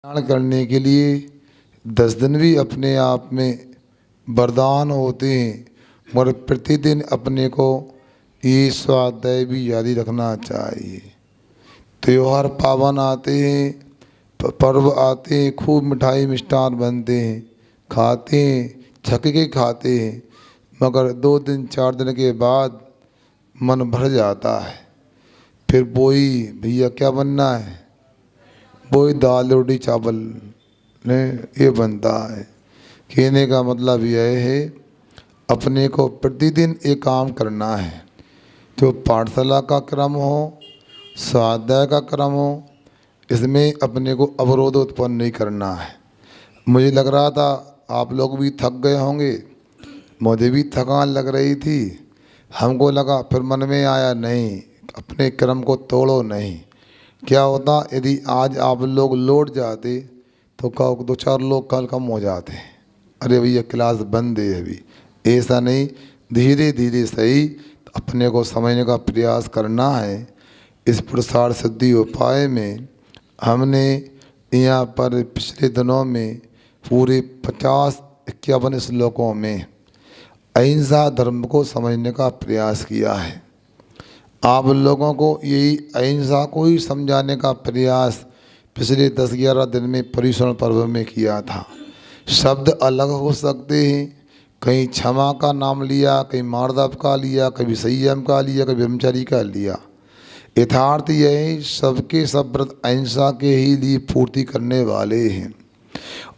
कल्याण करने के लिए 10 दिन भी अपने आप में वरदान होते हैं, मगर प्रतिदिन अपने को ये स्वाध्याय भी याद ही रखना चाहिए। त्योहार पावन आते हैं, पर्व आते हैं, खूब मिठाई मिष्ठान बनते हैं, खाते हैं, छक के खाते हैं, मगर 2 दिन 4 दिन के बाद मन भर जाता है। फिर वही भैया क्या बनना है, वही दाल रोटी चावल ने ये बनता है। कहने का मतलब यह है अपने को प्रतिदिन एक काम करना है, जो पाठशाला का क्रम हो, स्वाध्याय का क्रम हो, इसमें अपने को अवरोध उत्पन्न नहीं करना है। मुझे लग रहा था आप लोग भी थक गए होंगे, मुझे भी थकान लग रही थी। हमको लगा, फिर मन में आया नहीं, अपने क्रम को तोड़ो नहीं। क्या होता यदि आज आप लोग लौट जाते तो 2-4 लोग कल कम हो जाते। अरे भैया क्लास बंद है अभी, ऐसा नहीं, धीरे धीरे सही अपने को समझने का प्रयास करना है। इस प्रसार सिद्धि उपाय में हमने यहाँ पर पिछले दिनों में पूरे 50-51 श्लोकों में अहिंसा धर्म को समझने का प्रयास किया है। आप लोगों को यही अहिंसा को ही समझाने का प्रयास पिछले 10-11 दिन में पर्युषण पर्व में किया था। शब्द अलग हो सकते हैं, कहीं क्षमा का नाम लिया, कहीं मार्दव का लिया, कभी संयम का लिया, कभी ब्रह्मचर्य का लिया। यथार्थ यह है सबके सब व्रत अहिंसा के ही लिए पूर्ति करने वाले हैं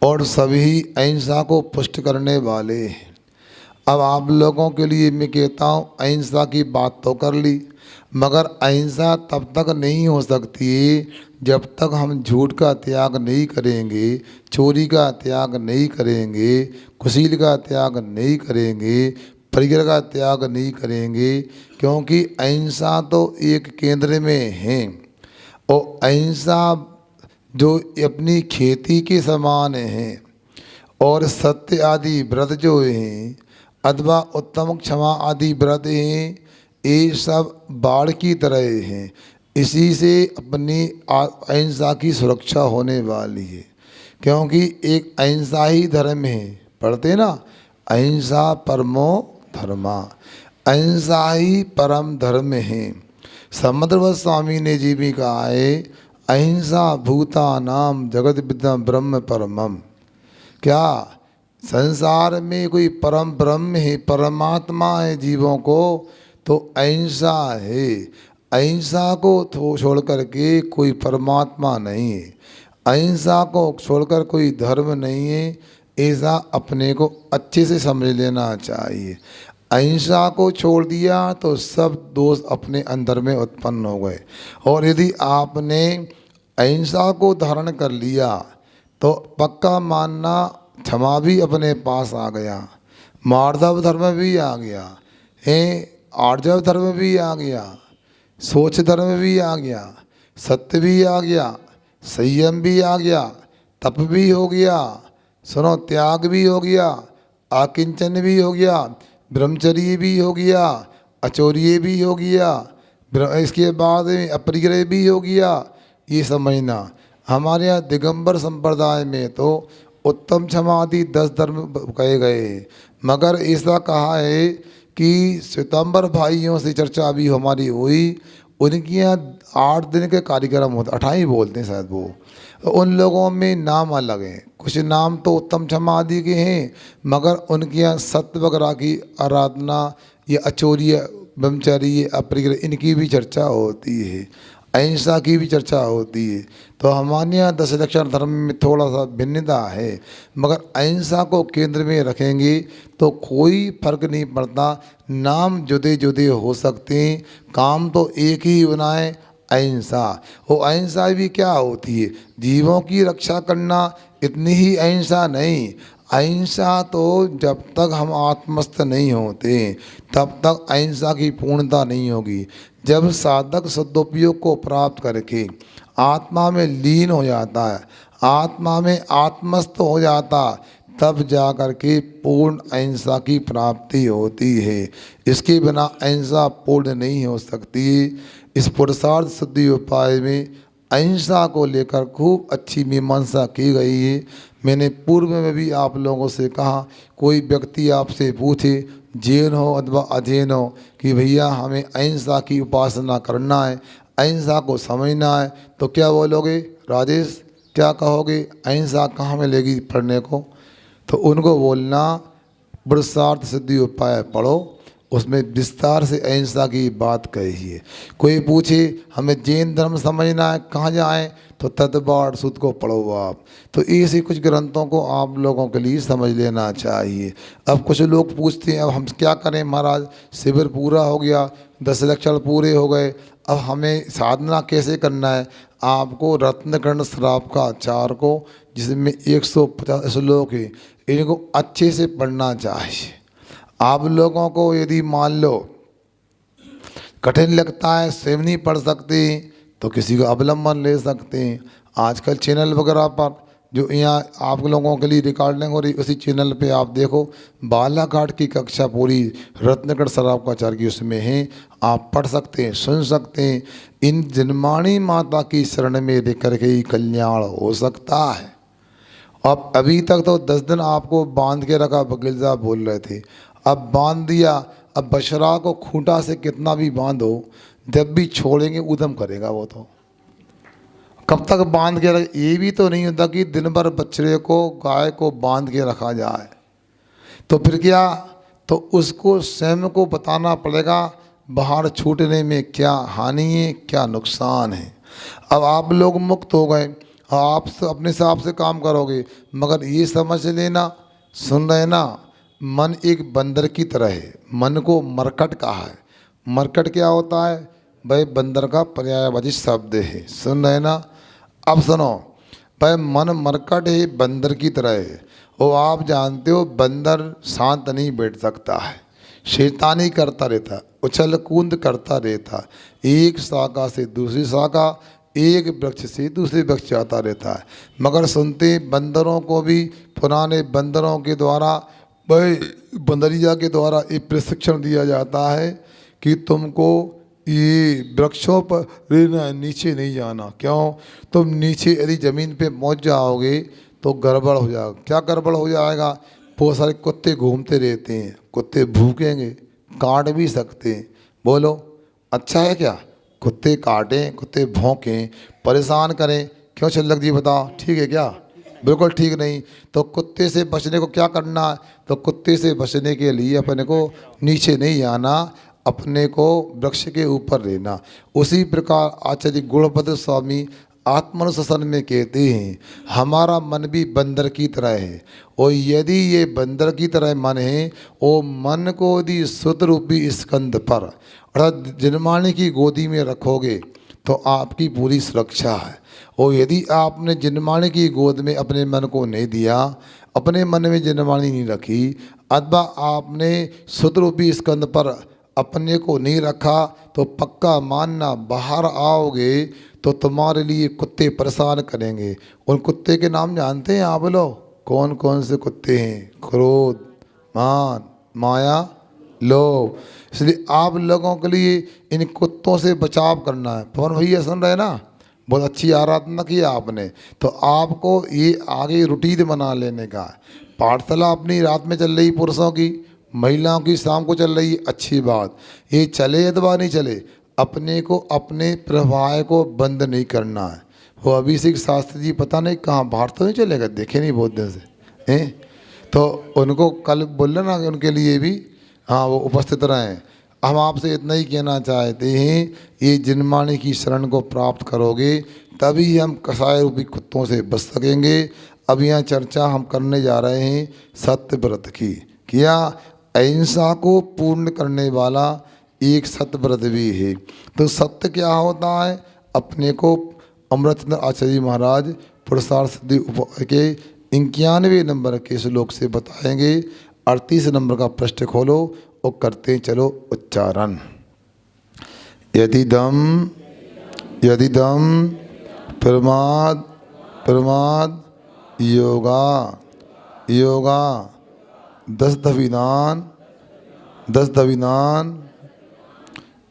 और सभी अहिंसा को पुष्ट करने वाले हैं। अब आप लोगों के लिए मैं कहता हूँ, अहिंसा की बात तो कर ली, मगर अहिंसा तब तक नहीं हो सकती जब तक हम झूठ का त्याग नहीं करेंगे, चोरी का त्याग नहीं करेंगे, कुशील का त्याग नहीं करेंगे, परिग्रह का त्याग नहीं करेंगे। क्योंकि अहिंसा तो एक केंद्र में है और अहिंसा जो अपनी खेती के समान है और सत्य आदि व्रत जो हैं अथवा उत्तम क्षमा आदि व्रत हैं, ये सब बाढ़ की तरह हैं। इसी से अपनी अहिंसा की सुरक्षा होने वाली है। क्योंकि एक अहिंसा ही धर्म है, पढ़ते ना, अहिंसा परमो धर्मा, अहिंसा ही परम धर्म है। समुद्रवत स्वामी ने जी भी कहा है, अहिंसा भूतानाम जगत विद्या ब्रह्म परमम। क्या संसार में कोई परम ब्रह्म है, परमात्मा है जीवों को, तो अहिंसा है। अहिंसा को छोड़ करके कोई परमात्मा नहीं है, अहिंसा को छोड़कर कोई धर्म नहीं है। ऐसा अपने को अच्छे से समझ लेना चाहिए। अहिंसा को छोड़ दिया तो सब दोष अपने अंदर में उत्पन्न हो गए, और यदि आपने अहिंसा को धारण कर लिया तो पक्का मानना क्षमा भी अपने पास आ गया, मार्दव धर्म भी आ गया है, आर्जव धर्म भी आ गया, सोच धर्म भी आ गया, सत्य भी आ गया, संयम भी आ गया, तप भी हो गया, सुनो त्याग भी हो गया, आकिंचन भी हो गया, ब्रह्मचर्य भी हो गया, अचौर्य भी हो गया, इसके बाद अपरिग्रह भी हो गया। ये समझना, हमारे यहाँ दिगंबर संप्रदाय में तो उत्तम क्षमा आदि 10 धर्म कहे गए, मगर ऐसा कहा है कि श्वेतांबर भाइयों से चर्चा भी हमारी हुई, उनके यहाँ 8 दिन के कार्यक्रम होते, 28 बोलते हैं शायद वो, उन लोगों में नाम अलग हैं। कुछ नाम तो उत्तम क्षमा आदि के हैं, मगर उनके यहाँ सत्य वगैरह की आराधना, ये अचौर्य, ब्रह्मचर्य, अपरिग्रह, इनकी भी चर्चा होती है, अहिंसा की भी चर्चा होती है। तो हमारे यहाँ 10 लक्षण धर्म में थोड़ा सा भिन्नता है, मगर अहिंसा को केंद्र में रखेंगे तो कोई फर्क नहीं पड़ता। नाम जुदे जुदे हो सकते हैं, काम तो एक ही होना है, अहिंसा। वो अहिंसा भी क्या होती है, जीवों की रक्षा करना, इतनी ही अहिंसा नहीं। अहिंसा तो जब तक हम आत्मस्थ नहीं होते तब तक अहिंसा की पूर्णता नहीं होगी। जब साधक सदुपयोग को प्राप्त करके आत्मा में लीन हो जाता है, आत्मा में आत्मस्थ हो जाता, तब जा कर के पूर्ण अहिंसा की प्राप्ति होती है। इसके बिना अहिंसा पूर्ण नहीं हो सकती। इस पुरुषार्थ सिद्धि उपाय में अहिंसा को लेकर खूब अच्छी मीमांसा की गई है। मैंने पूर्व में भी आप लोगों से कहा, कोई व्यक्ति आपसे पूछे, जैन हो अथवा अजैन हो, कि भैया हमें अहिंसा की उपासना करना है, अहिंसा को समझना है, तो क्या बोलोगे राजेश, क्या कहोगे, अहिंसा कहाँ मिलेगी पढ़ने को? तो उनको बोलना पुरुषार्थ सिद्धि उपाय पढ़ो, उसमें विस्तार से अहिंसा की बात कही है। कोई पूछे हमें जैन धर्म समझना है, कहाँ जाएं, तो तत्पाठ सूत्र को पढ़ो आप। तो ऐसे कुछ ग्रंथों को आप लोगों के लिए समझ लेना चाहिए। अब कुछ लोग पूछते हैं अब हम क्या करें महाराज, शिविर पूरा हो गया, 10 लक्षण पूरे हो गए, अब हमें साधना कैसे करना है? आपको रत्नकर्ण श्राप का आचार को, जिसमें 150 श्लोक है, इनको अच्छे से पढ़ना चाहिए। आप लोगों को यदि मान लो कठिन लगता है, स्वयं नहीं पढ़ सकते, तो किसी का अवलंबन ले सकते हैं। आजकल चैनल वगैरह पर जो यहाँ आप लोगों के लिए रिकॉर्डिंग हो रही, उसी चैनल पे आप देखो, बालाघाट की कक्षा पूरी रत्नकर्ण श्राप का आचार की उसमें है, आप पढ़ सकते हैं, सुन सकते हैं। इन जन्माणी माता की शरण में रह करके ही कल्याण हो सकता है। अब अभी तक तो 10 दिन आपको बांध के रखा, वकील साहब बोल रहे थे, अब बांध दिया। अब बछड़ा को खूंटा से कितना भी बांधो, जब भी छोड़ेंगे उधम करेगा वो। तो कब तक बांध के रख, ये भी तो नहीं होता कि दिन भर बछड़े को, गाय को बांध के रखा जाए, तो फिर क्या? तो उसको स्वयं को बताना पड़ेगा बाहर छूटने में क्या हानि है, क्या नुकसान है। अब आप लोग मुक्त हो गए, आप अपने हिसाब से काम करोगे, मगर ये समझ लेना, सुन रहे ना, मन एक बंदर की तरह है। मन को मरकट कहा है। मरकट क्या होता है भाई? बंदर का पर्यायवाची शब्द है, सुन रहे ना? अब सुनो भाई, मन मरकट है, बंदर की तरह है। और आप जानते हो बंदर शांत नहीं बैठ सकता है, शैतानी करता रहता, उछल कूद करता रहता, एक शाखा से दूसरी शाखा, एक वृक्ष से दूसरे वृक्ष जाता रहता है। मगर सुनते बंदरों को भी पुराने बंदरों के द्वारा, भाई बंदरिया के द्वारा एक प्रशिक्षण दिया जाता है कि तुमको ये वृक्षों पर रहना, नीचे नहीं जाना। क्यों? तुम नीचे यदि ज़मीन पे पहुंच जाओगे तो गड़बड़ हो जाएगा। क्या गड़बड़ हो जाएगा? बहुत सारे कुत्ते घूमते रहते हैं, कुत्ते भूखेंगे, काट भी सकते हैं। बोलो अच्छा है क्या? कुत्ते काटें, कुत्ते भौंकें, परेशान करें, क्यों छल्लक जी बताओ, ठीक है क्या? बिल्कुल ठीक नहीं। तो कुत्ते से बचने को क्या करना है? तो कुत्ते से बचने के लिए अपने को नीचे नहीं आना, अपने को वृक्ष के ऊपर रहना। उसी प्रकार आचार्य गुणभद्र स्वामी आत्मानुशासन में कहते हैं, हमारा मन भी बंदर की तरह है, और यदि ये बंदर की तरह मन है, वो मन को यदि सुत रूपी स्कंद पर अर्थात जिनमानी की गोदी में रखोगे तो आपकी पूरी सुरक्षा है। और यदि आपने जिनमानी की गोद में अपने मन को नहीं दिया, अपने मन में जिनमानी नहीं रखी, अथवा आपने सुत रूपी स्कंद पर अपने को नहीं रखा, तो पक्का मानना बाहर आओगे तो तुम्हारे लिए कुत्ते परेशान करेंगे। उन कुत्ते के नाम जानते हैं आप लोग? कौन कौन से कुत्ते हैं? क्रोध, मान, माया, लोभ। इसलिए आप लोगों के लिए इन कुत्तों से बचाव करना है। पवन भैया सुन रहे ना, बहुत अच्छी आराधना की आपने। तो आपको ये आगे रूटीन बना लेने का है। पाठशाला अपनी रात में चल रही पुरुषों की, महिलाओं की शाम को चल रही, अच्छी बात। ये चले अथवा नहीं चले, अपने को अपने प्रवाह को बंद नहीं करना है। वो अभिषेक शास्त्री जी पता नहीं कहाँ, बाहर तो नहीं चलेगा, देखे नहीं बहुत दिन से हैं। तो उनको कल बोल लेना उनके लिए भी, हाँ वो उपस्थित रहें। हम आपसे इतना ही कहना चाहते हैं, ये जिनमानी की शरण को प्राप्त करोगे तभी हम कसाय रूपी कुत्तों से बच सकेंगे। अब यहाँ चर्चा हम करने जा रहे हैं सत्य व्रत की। क्या? अहिंसा को पूर्ण करने वाला एक सत्य व्रत भी है। तो सत्य क्या होता है? अपने को अमृतचंद्र आचार्य महाराज पुरुषार्थ सिद्धि उपाय के 91 नंबर के श्लोक से बताएंगे। 38 नंबर का पृष्ठ खोलो और करते चलो उच्चारण। यदिदम प्रमाद प्रमाद योगा योगा 10 दविनान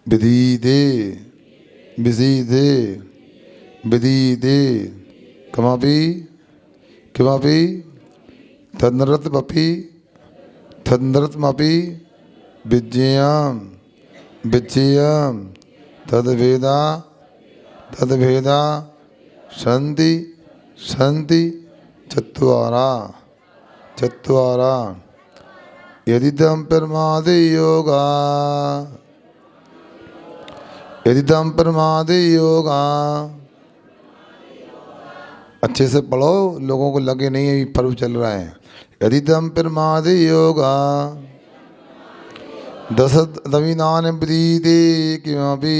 विधि दे विदीते कमपि किमपि तन्नरतमपि तन्नरतमपि विज्ञेयं विज्ञेयं तद्वेदा तद्वेदा सन्ति सन्ति चत्वारा चत्वारा यदिदं प्रमादे योगा यदिदं प्रमादे योगा। अच्छे से पढ़ो, लोगों को लगे नहीं है पर्व चल रहा है। यदिदं प्रमादे योगा दश दविदान विदीते किमपि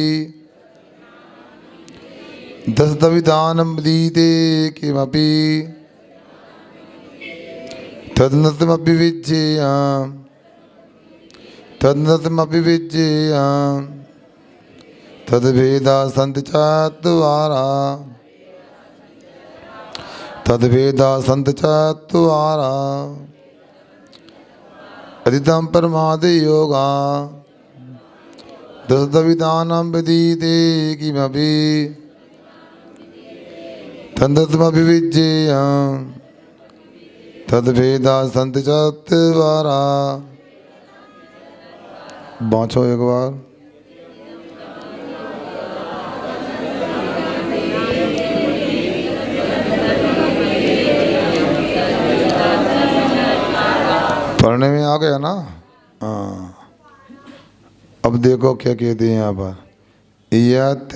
दश दविदान विदीते किमपि तदनतमपि विज्ञेयं तदनतमपि विज्ञेयं तद्वेदा सन्ति चत्वारा तद्वेदा सन्ति चत्वारा यदिदं प्रमादे योगा दशविधानं विदीते किमपि तदनतमपि विज्ञेयं तद्वेदा सन्ति चत्वारा। बाँचो एक बार। पढ़ने में आ गया ना? हाँ। अब देखो क्या कहते हैं यहाँ पर, यत्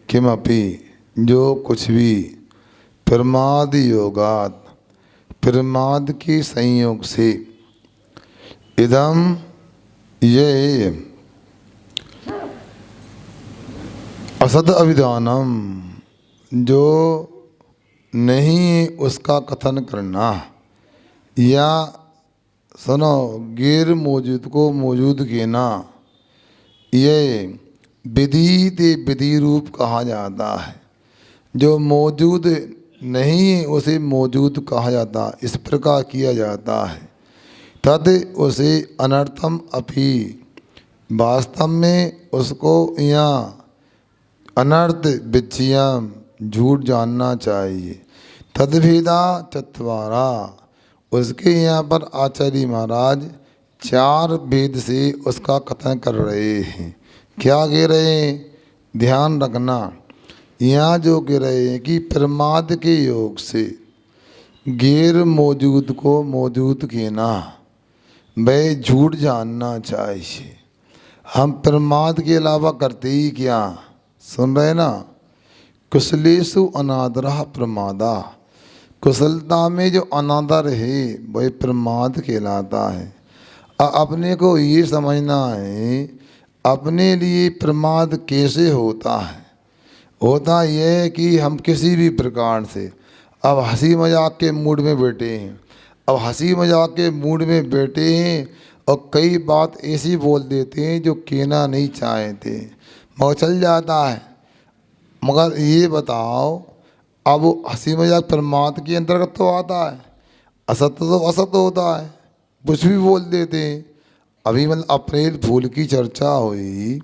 किमपि जो कुछ भी, प्रमाद योगात प्रमाद के संयोग से, इदम ये असद अभिधानम जो नहीं उसका कथन करना, या सुनो गैर मौजूद को मौजूद कहना, ये विधि विधि रूप कहा जाता है। जो मौजूद नहीं उसे मौजूद कहा जाता, इस प्रकार किया जाता है। तद उसे अनर्थम अपि, वास्तव में उसको यहाँ अनर्थ विज्ञेयं झूठ जानना चाहिए। तद्वेदा चत्वारा, उसके यहाँ पर आचार्य महाराज 4 वेद से उसका कथन कर रहे हैं। क्या कह रहे हैं? ध्यान रखना, यहाँ जो कह रहे हैं कि प्रमाद के योग से गैर मौजूद को मौजूद कहना, वह झूठ जानना चाहिए। हम प्रमाद के अलावा करते ही क्या? सुन रहे ना? कुशलेषु अनादरः प्रमादा, कुशलता में जो अनादर है वह प्रमाद कहलाता है। अपने को ये समझना है अपने लिए प्रमाद कैसे होता है। होता यह है कि हम किसी भी प्रकार से अब हंसी मजाक के मूड में बैठे हैं, अब हंसी मजाक के मूड में बैठे हैं और कई बात ऐसी बोल देते हैं जो कहना नहीं चाहते, मगर चल जाता है। मगर ये बताओ, अब वो हंसी मजाक प्रमाद के अंतर्गत तो आता है, असत्य तो असत्य होता है, कुछ भी बोल देते हैं। अभी मतलब अप्रैल फूल की चर्चा हुई,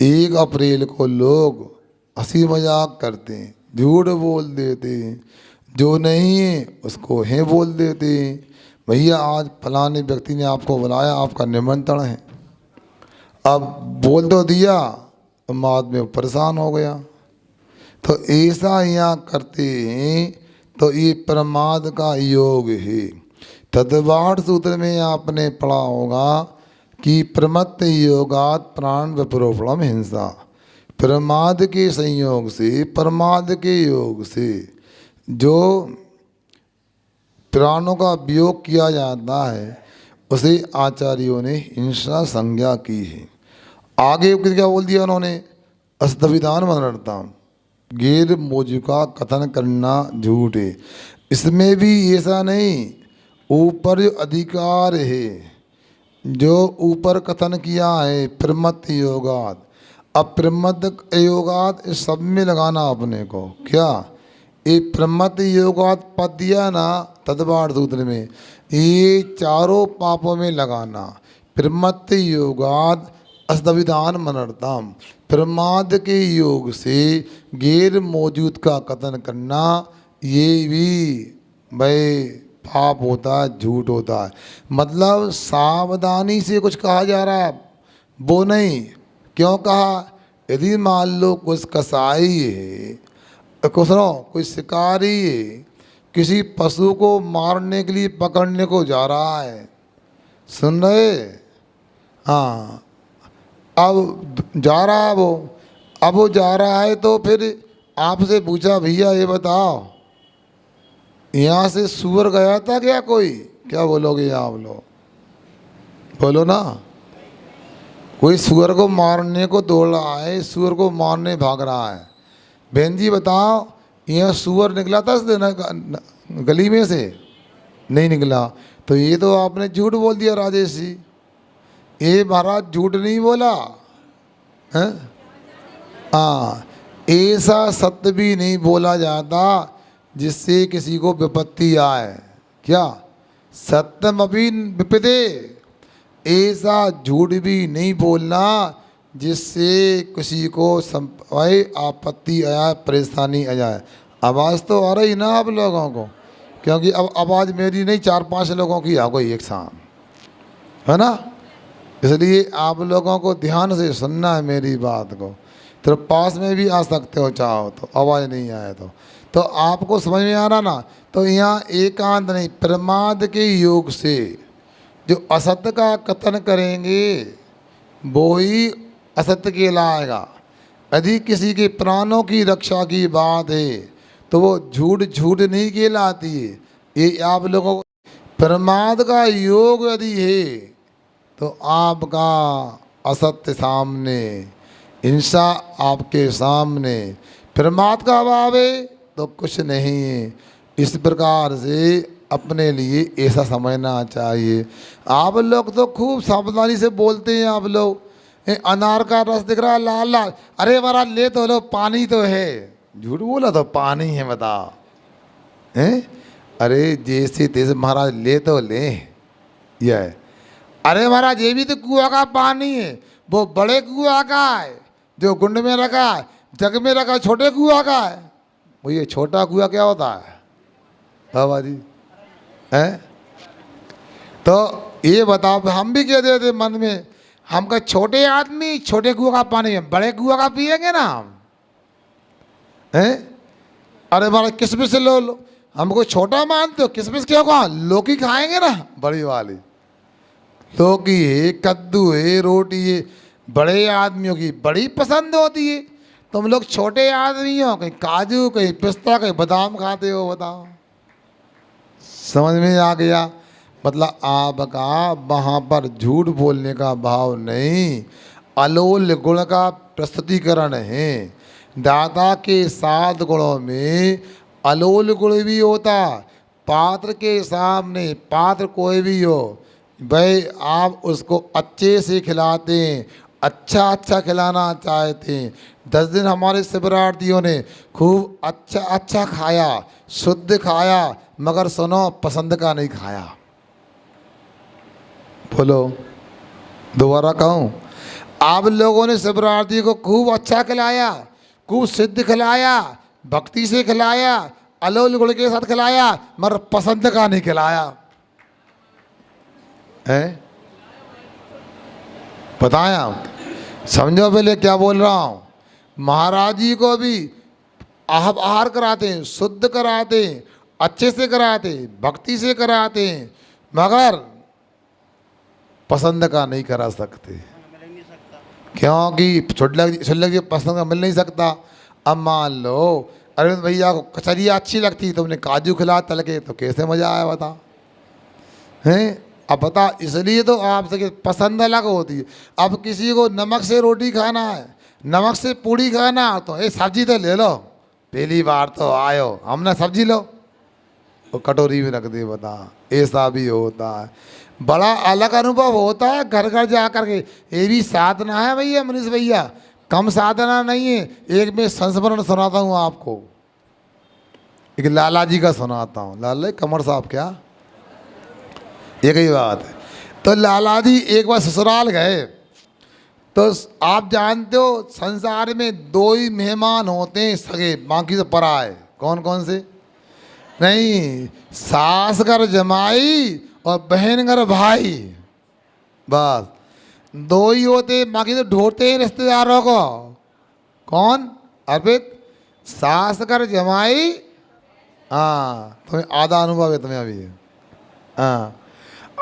1 अप्रैल को लोग हंसी मजाक करते हैं, झूठ बोल देते हैं, जो नहीं है उसको है बोल देते हैं। भैया आज फलाने व्यक्ति ने आपको बुलाया, आपका निमंत्रण है, अब बोल तो दिया, बाद में परेशान हो गया। तो ऐसा यहाँ करते हैं, तो ये प्रमाद का योग है। तद्वार सूत्र में आपने पढ़ा होगा कि प्रमत्त योगात प्राण विप्रोफलम हिंसा, प्रमाद के संयोग से, प्रमाद के योग से जो प्राणों का वियोग किया जाता है उसे आचार्यों ने हिंसा संज्ञा की है। आगे क्या बोल दिया उन्होंने? अस्तविधान मनर्थम, गैर मौजूद का कथन करना झूठ है। इसमें भी ऐसा नहीं, ऊपर अधिकार है, जो ऊपर कथन किया है प्रमत्त योगात। अब प्रमत्त योगात इस सब में लगाना अपने को, क्या ये प्रमत्त योगात पद दिया ना तद्वार सूत्र में, ये चारों पापों में लगाना। प्रमत्त योगात असदविधान मनर्थम। प्रमाद के योग से गैर मौजूद का कथन करना ये भी भाई पाप होता है, झूठ होता है। मतलब सावधानी से कुछ कहा जा रहा है वो नहीं। क्यों कहा? यदि मान लो कुछ कसाई है, कुछ सुनो, कोई शिकारी है, किसी पशु को मारने के लिए पकड़ने को जा रहा है, सुन रहे? हाँ, अब जा रहा है वो, अब वो जा रहा है तो फिर आपसे पूछा भैया ये बताओ यहाँ से सूअर गया था क्या कोई? क्या बोलोगे आप लोग? बोलो ना। कोई सूअर को मारने को दौड़ रहा है, सूअर को मारने भाग रहा है। बहन जी बताओ यहाँ सूअर निकला था गली में से? नहीं निकला। तो ये तो आपने झूठ बोल दिया राजेश जी। ये महाराज झूठ नहीं बोला है। हाँ, ऐसा सत्य भी नहीं बोला जाता जिससे किसी को विपत्ति आए। क्या? सत्यम अभी विपदे, ऐसा झूठ भी नहीं बोलना जिससे किसी को आपत्ति आए, परेशानी आ जाए। आवाज़ तो आ रही ना आप लोगों को? क्योंकि अब आवाज़ मेरी नहीं, 4-5 लोगों की आ गई एक साथ, है ना? इसलिए आप लोगों को ध्यान से सुनना है मेरी बात को। तो पास में भी आ सकते हो चाहो तो, आवाज़ नहीं आए तो आपको समझ में आ रहा ना? तो यहाँ एकांत नहीं, प्रमाद के योग से जो असत्य का कथन करेंगे वो ही असत्य कहलाएगा। यदि किसी के प्राणों की रक्षा की बात है तो वो झूठ नहीं कहलाती है। ये आप लोगों को प्रमाद का योग यदि है तो आपका असत्य सामने, हिंसा आपके सामने, प्रमाद का अभाव है तो कुछ नहीं है। इस प्रकार से अपने लिए ऐसा समझना चाहिए। आप लोग तो खूब सावधानी से बोलते हैं। आप लोग अनार का रस दिख रहा है लाल लाल, अरे महाराज ले तो लो, पानी तो है। झूठ बोला तो पानी है, बताओ हैं? अरे जैसे तैसे महाराज ले तो ले, यह अरे महाराज ये भी तो कुआं का पानी है, वो बड़े कुआं का है जो गुंड में रखा है, जग में रखा, छोटे कुआं का है। वो ये छोटा कुआं क्या होता है बाबा जी? हैं? तो ये बताओ, हम भी कह देते मन में, हम का छोटे आदमी छोटे कुआं का पानी है, बड़े कुआं का पिएंगे ना हम? हैं? अरे महाराज किसमिस लो लो, हमको छोटा मानते हो, किसमिस क्यों कहा? लौकी खाएंगे ना बड़ी वाली, लौकी है, कद्दू है, रोटी है, बड़े आदमियों की बड़ी पसंद होती है। तुम लोग छोटे आदमी हो, कहीं काजू, कहीं पिस्ता, कहीं बादाम खाते हो, बताओ। समझ में आ गया? मतलब आपका वहाँ पर झूठ बोलने का भाव नहीं, अलोल गुण का प्रस्तुतिकरण है। दाता के 7 गुणों में अलोल गुण भी होता। पात्र के सामने, पात्र कोई भी हो भाई, आप उसको अच्छे से खिलाते हैं, अच्छा खिलाना चाहते हैं। 10 दिन हमारे शिवरार्थियों ने खूब अच्छा खाया, शुद्ध खाया, मगर सुनो पसंद का नहीं खाया। बोलो, दोबारा कहूँ? आप लोगों ने शिवरार्थी को खूब अच्छा खिलाया, खूब सिद्ध खिलाया, भक्ति से खिलाया, अलोल गुण के साथ खिलाया, मगर पसंद का नहीं खिलाया है। बताया? समझो पहले क्या बोल रहा हूँ। महाराज जी को भी आहार कराते हैं, शुद्ध कराते हैं, अच्छे से कराते हैं, भक्ति से कराते हैं, मगर पसंद का नहीं करा सकते। क्योंकि छुल्लक पसंद का मिल नहीं सकता। अब मान लो अरविंद भैया को कचरिया अच्छी लगती, तुमने काजू खिला तल के, तो कैसे मज़ा आया बता? हैं? अब बता, इसलिए तो आपसे पसंद अलग होती है। अब किसी को नमक से रोटी खाना है, नमक से पूड़ी खाना, तो ये सब्जी तो ले लो, पहली बार तो आयो, हमने सब्जी लो, वो कटोरी में रख दे। बता, ऐसा भी होता है। बड़ा अलग अनुभव होता है घर घर जा कर के। ये भी साधना है भैया, मनीष भैया, कम साधना नहीं है। एक मैं संस्मरण सुनाता हूँ आपको, एक लाला जी का सुनाता हूँ। लाला कमर साहब क्या, एक ही बात है। तो लाला जी एक बार ससुराल गए, तो आप जानते हो संसार में दो ही मेहमान होते हैं सगे, बाकी सब पराए। कौन कौन से? नहीं, सास घर जमाई और बहन घर भाई, बस दो ही होते, बाकी तो ढूंढते हैं रिश्तेदारों को। कौन? अर्पित, सास घर जमाई। हाँ, तुम्हें आधा अनुभव है तुम्हें अभी। हाँ,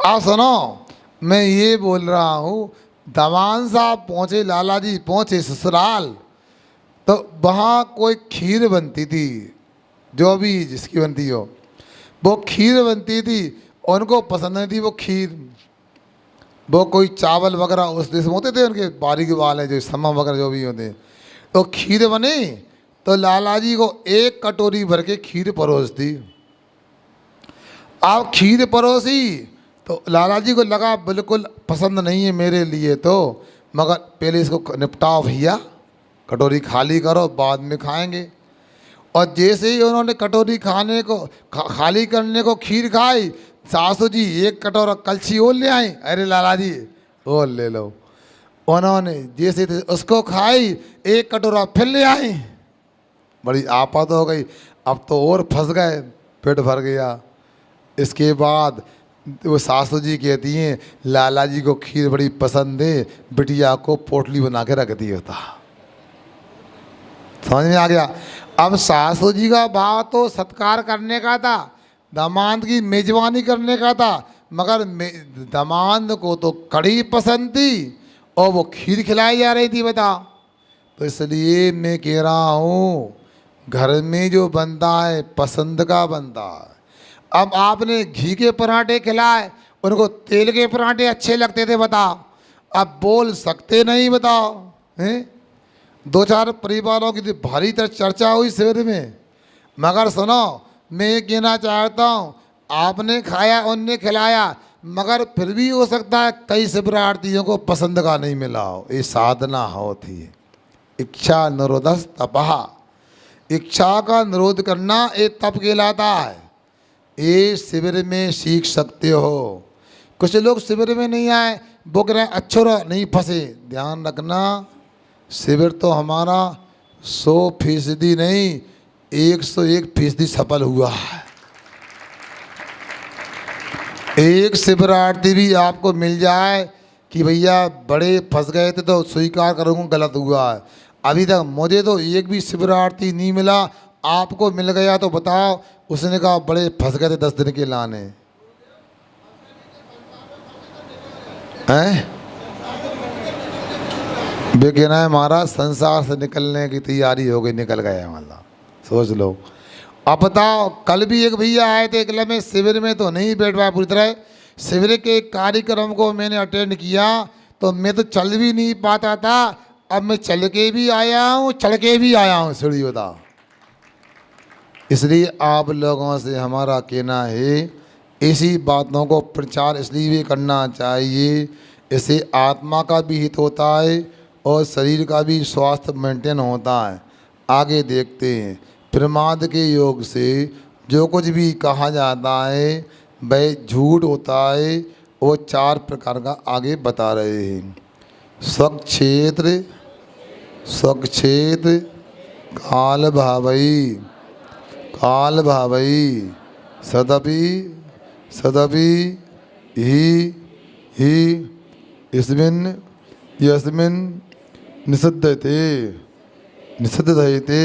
आप सुनो, मैं ये बोल रहा हूँ, दवान साहब पहुँचे, लाला जी पहुँचे ससुराल, तो वहाँ कोई खीर बनती थी, जो भी जिसकी बनती हो, वो खीर बनती थी। उनको पसंद नहीं थी वो खीर। वो कोई चावल वगैरह उस देश में होते थे, उनके बारीक वाले जो समा वगैरह जो भी होते, तो खीर बनी। तो लाला जी को एक कटोरी भर के खीर परोस दी। आप खीर परोसी तो लाला जी को लगा बिल्कुल पसंद नहीं है मेरे लिए, तो मगर पहले इसको निपटाओ भैया, कटोरी खाली करो, बाद में खाएंगे। और जैसे ही उन्होंने कटोरी खाने को खाली करने को खीर खाई, सासू जी एक कटोरा कलछी और ले आई। अरे लाला जी और ले लो। उन्होंने जैसे थे उसको खाई, एक कटोरा फिर ले आई। बड़ी आफत हो गई, अब तो और फंस गए, पेट भर गया। इसके बाद वो सासू जी कहती हैं लाला जी को खीर बड़ी पसंद है, बिटिया को पोटली बना के रख दी होता। समझ में आ गया? अब सासू जी का भाव तो सत्कार करने का था, दामाद की मेजबानी करने का था, मगर दामाद को तो कड़ी पसंद थी और वो खीर खिलाई जा रही थी, बता। तो इसलिए मैं कह रहा हूँ, घर में जो बनता है पसंद का बनता है। अब आपने घी के पराठे खिलाए, उनको तेल के पराठे अच्छे लगते थे, बताओ। अब बोल सकते नहीं, बताओ हैं? दो चार परिवारों की भारी तरह चर्चा हुई शिविर में, मगर सुनो, मैं ये कहना चाहता हूँ, आपने खाया उनने खिलाया, मगर फिर भी हो सकता है कई शिविरार्थियों को पसंद का नहीं मिला हो। ये साधना होती है, इच्छा निरोधस तपः। इच्छा का निरोध करना ये तप कहलाता है। ये शिविर में सीख सकते हो। कुछ लोग शिविर में नहीं आए, वो कह रहे हैं अच्छोरा नहीं फंसे। ध्यान रखना, शिविर तो हमारा 100% नहीं 101% सफल हुआ है। एक शिविरार्थी भी आपको मिल जाए कि भैया बड़े फंस गए थे तो स्वीकार करूँगा गलत हुआ है। अभी तक मुझे तो एक भी शिविरार्थी नहीं मिला, आपको मिल गया तो बताओ। उसने कहा बड़े फंस गए थे 10 दिन के लाने हैं। वे कहना है महाराज संसार से निकलने की तैयारी हो गई, निकल गया मतलब, सोच लो। अब बताओ, कल भी एक भैया आए थे कल में शिविर में, तो नहीं बैठ पाया पूरी तरह। शिविर के कार्यक्रम को मैंने अटेंड किया तो मैं तो चल भी नहीं पाता था, अब मैं चल के भी आया हूँ, चढ़ के भी आया हूँ सीढ़ी, बताओ। इसलिए आप लोगों से हमारा कहना है, ऐसी बातों को प्रचार इसलिए भी करना चाहिए, इससे आत्मा का भी हित होता है और शरीर का भी स्वास्थ्य मेंटेन होता है। आगे देखते हैं, प्रमाद के योग से जो कुछ भी कहा जाता है वह झूठ होता है। वो 4 प्रकार का आगे बता रहे हैं। स्वक्षेत्र, स्वक्षेत्र, काल भावई, काल भावई, सदपि सदपि ही इसमिन् यस्मिन् निषिद्धते निषिद्धते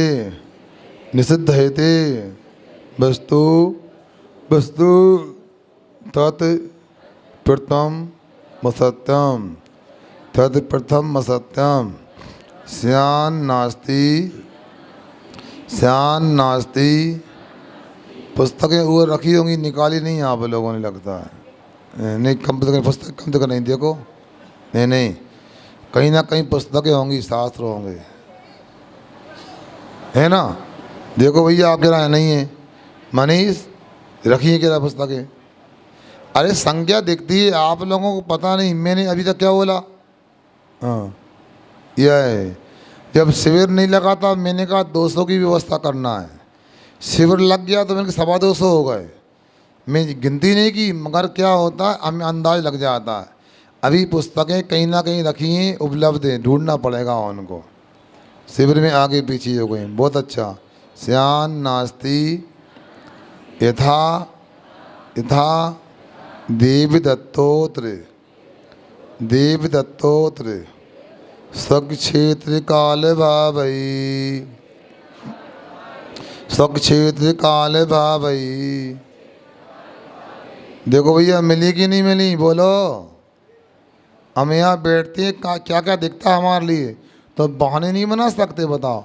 निषिद्धते वस्तु वस्तु तत् प्रथम असत्यम तत् प्रथम असत्यम स्यान् नास्ति स्यान् नास्ति। पुस्तकें वो रखी होंगी, निकाली नहीं आप लोगों ने लगता है। नहीं, पुस्तक कम तो नहीं, देखो नहीं नहीं, कहीं ना कहीं पुस्तकें होंगी, शास्त्र होंगे, है ना। देखो भैया आप कह रहे हैं नहीं है, मनीष रखी है कह पुस्तकें। अरे संज्ञा दिखती है, आप लोगों को पता नहीं मैंने अभी तक क्या बोला। हाँ, यह है, जब शिविर नहीं लगा था मैंने कहा 200 की व्यवस्था करना है। शिविर लग गया तो मैंने 225 हो गए। मैं गिनती नहीं की, मगर क्या होता है हमें अंदाज लग जाता है। अभी पुस्तकें कहीं ना कहीं रखी हैं, उपलब्ध हैं, ढूंढना पड़ेगा उनको। शिविर में आगे पीछे हो गए। बहुत अच्छा। स्यान नास्ति यथा यथा देवदत्तोत्र देवदत्तोत्र स्वक्षेत्र काल भावई स्वक्षेत्र काल भावई। देखो भैया, मिली कि नहीं मिली? बोलो। हम यहाँ बैठते हैं, क्या क्या दिखता है हमारे लिए, तो बहाने नहीं बना सकते। बताओ,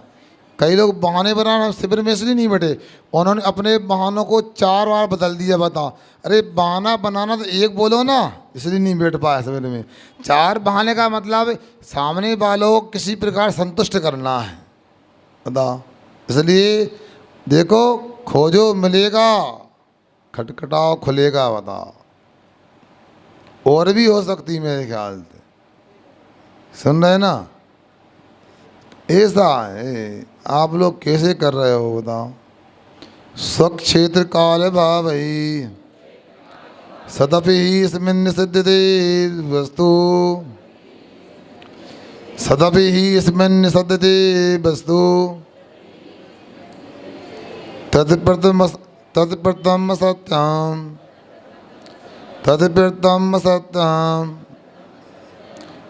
कई लोग बहाने बनाना शिविर में इसलिए नहीं बैठे, उन्होंने अपने बहानों को 4 बार बदल दिया। बताओ, अरे बहाना बनाना तो एक बोलो ना, इसलिए नहीं बैठ पाया शिविर में। 4 बहाने का मतलब सामने वालों को किसी प्रकार संतुष्ट करना है। बताओ, इसलिए देखो, खोजो मिलेगा, खटखटाओ खुलेगा। बताओ, और भी हो सकती मेरे ख्याल से। सुन रहे ना? ऐसा है। आप लोग कैसे कर रहे हो? बताओ। स्वक्षेत्र काल भावई सदपि इसमें निषिद्धते वस्तु सदपि इसमें निषिद्धते वस्तु तत्प्रथम सत्यम तत्प्रथम सत्यम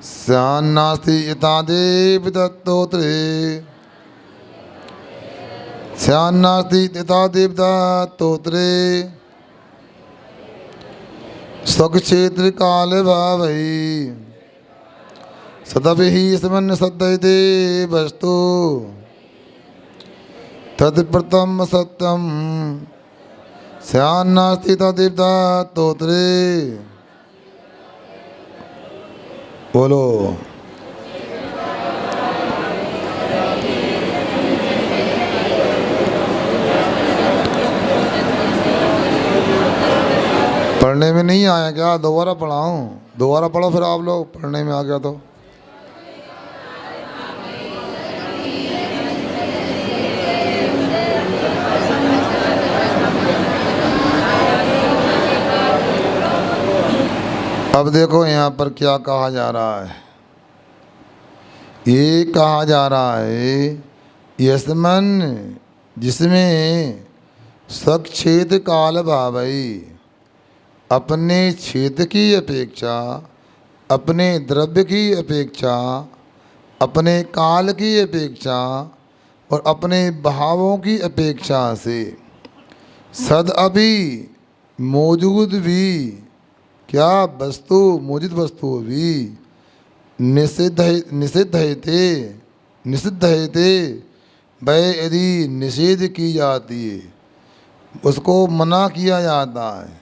स्यान्नास्ति यथा देवदत्तोत्रे स्यान्नास्ति यथा देवदत्तोत्रे स्वक्षेत्र काल भावई सदपि इसमें सद्यते वस्तु तत्प्रथम सत्यम स्यान्नास्ति यथा देवदत्तोत्रे। बोलो। पढ़ने में नहीं आया क्या? दोबारा पढ़ाऊं? दोबारा पढ़ो फिर आप लोग, पढ़ने में आ गया तो। अब देखो यहाँ पर क्या कहा जा रहा है। ये कहा जा रहा है यस्मन, जिसमें स्वक्षेत्र काल भावई, अपने क्षेत्र की अपेक्षा, अपने द्रव्य की अपेक्षा, अपने काल की अपेक्षा और अपने भावों की अपेक्षा से सद अभी मौजूद भी, क्या वस्तु, मौजूद वस्तु भी निषिद्ध है थे वह यदि निषेध की जाती है, उसको मना किया जाता है,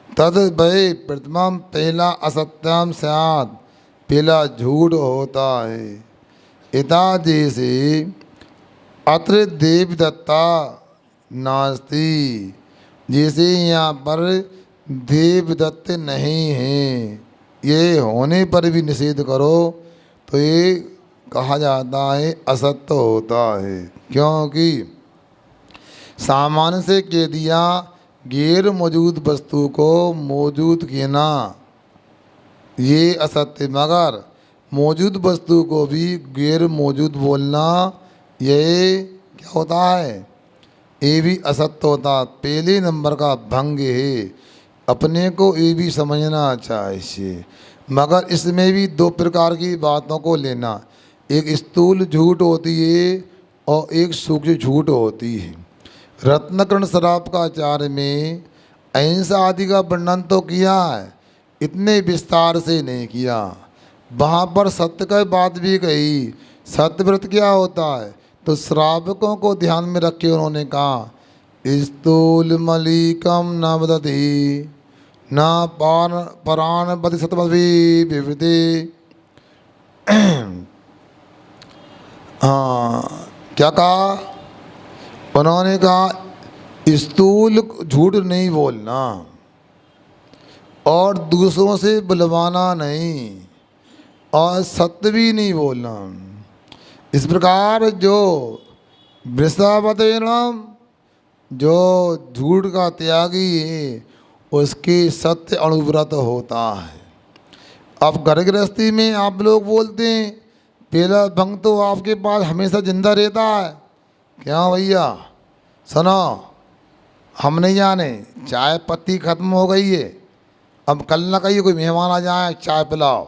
तद वह प्रथम पहला असत्यम स्यात्, पहला झूठ होता है। इता जैसे अत्र देवदत्ता नास्ति, जैसे यहाँ पर देवदत्त नहीं है, ये होने पर भी निषेध करो तो ये कहा जाता है असत्य होता है। क्योंकि सामान्य से कह दिया गैर मौजूद वस्तु को मौजूद कहना ये असत्य, मगर मौजूद वस्तु को भी गैर मौजूद बोलना ये क्या होता है? ये भी असत्य होता। पहले नंबर का भंग है। अपने को ये भी समझना चाहिए, मगर इसमें भी 2 प्रकार की बातों को लेना। एक स्थूल झूठ होती है और एक सूक्ष्म झूठ होती है। रत्नकर्ण शराब का आचार्य में अहिंसा आदि का वर्णन तो किया है, इतने विस्तार से नहीं किया। वहाँ पर सत्य का बात भी कही। सत्यव्रत क्या होता है? तो श्रावकों को ध्यान में रख के उन्होंने कहा स्थूल मलिकम न बदती न पराण बदि सतमद्वी विवृति। हाँ, क्या कहा उन्होंने? कहा स्थूल झूठ नहीं बोलना और दूसरों से बुलवाना नहीं और सत्य भी नहीं बोलना। इस प्रकार जो वृषावतीर्णम, जो झूठ का त्यागी है उसके सत्य अनुव्रत होता है। अब घर गृहस्थी में आप लोग बोलते हैं पहला भंग तो आपके पास हमेशा जिंदा रहता है। क्या भैया सुनो, हम नहीं जाने चाय पत्ती खत्म हो गई है, अब कल ना कहिए कोई मेहमान आ जाए चाय पिलाओ।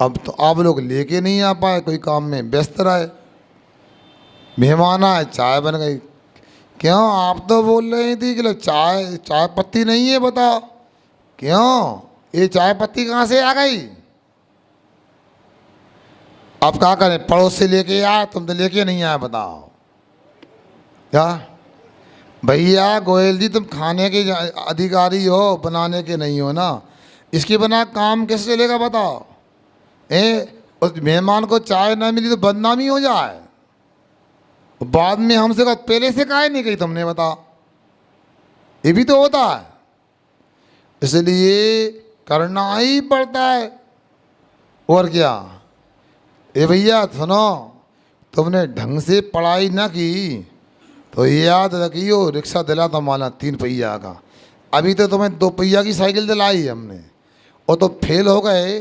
अब तो आप लोग लेके नहीं आ पाए, कोई काम में व्यस्त रहे, मेहमान आए चाय बन गई। क्यों आप तो बोल रही थी कि चाय चाय पत्ती नहीं है, बताओ क्यों ये चाय पत्ती कहाँ से आ गई? अब क्या करें, पड़ोस से लेके आए, तुम तो लेके नहीं आए, बताओ क्या? भैया गोयल जी तुम खाने के अधिकारी हो, बनाने के नहीं हो ना, इसके बिना काम कैसे चलेगा बताओ? उस मेहमान को चाय ना मिली तो बदनामी हो जाए, बाद में हमसे कहा पहले से काहे नहीं कही तुमने, बताओ? ये भी तो होता है, इसलिए करना ही पड़ता है। और क्या, ए भैया सुनो, तुमने ढंग से पढ़ाई ना की तो याद रखियो रिक्शा दिला था माना 3 पहिया का, अभी तो तुम्हें 2 पहिया की साइकिल दिलाई है हमने, और तो फेल हो गए,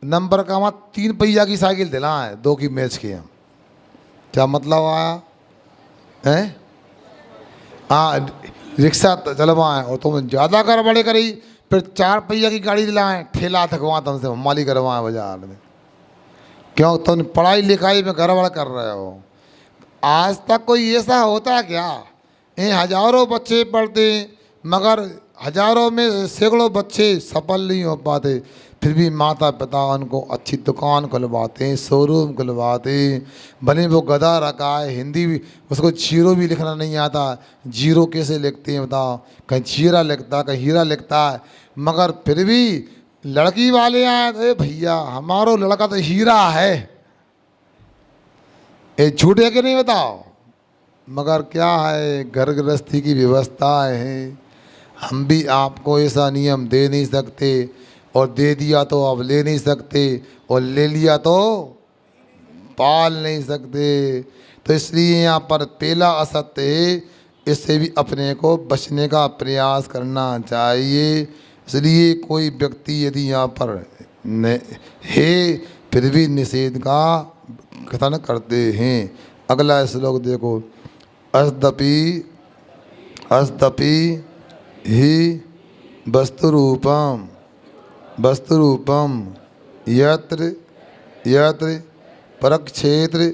नंबर का वहाँ 3 पहिया की साइकिल दिलाए 2 की मैच की हम। क्या मतलब आया है? हाँ रिक्शा चलवाएँ और तुम ज़्यादा गड़बड़ी करी, फिर 4 पहिया की गाड़ी दिलाएँ, ठेला थकवा तुमसे माली करवाएँ बाजार में। क्यों तुम पढ़ाई लिखाई में गड़बड़ कर रहे हो? आज तक कोई ऐसा होता है क्या? हजारों बच्चे पढ़ते मगर हजारों में सैकड़ों बच्चे सफल नहीं हो पाते, फिर भी माता पिता उनको अच्छी दुकान खुलवाते हैं, शोरूम खुलवाते हैं, भले वो गधा रखा है, हिंदी भी उसको जीरो भी लिखना नहीं आता, जीरो कैसे लिखते हैं बताओ? कहीं जीरा लिखता है, कहीं हीरा लिखता है, मगर फिर भी लड़की वाले आए तो भैया हमारो लड़का तो हीरा है। ये झूठ है कि नहीं बताओ? मगर क्या है, घर गृहस्थी की व्यवस्थाएं हैं, हम भी आपको ऐसा नियम दे नहीं सकते, और दे दिया तो अब ले नहीं सकते, और ले लिया तो पाल नहीं सकते। तो इसलिए यहाँ पर पहला असत्य है, इससे भी अपने को बचने का प्रयास करना चाहिए। इसलिए कोई व्यक्ति यदि यहाँ पर है फिर भी निषेध का कथन करते हैं। अगला श्लोक देखो, अस्दपि अस्दपि ही वस्तुरूपम वस्तुरूपम यत्र यत्र परक्षेत्र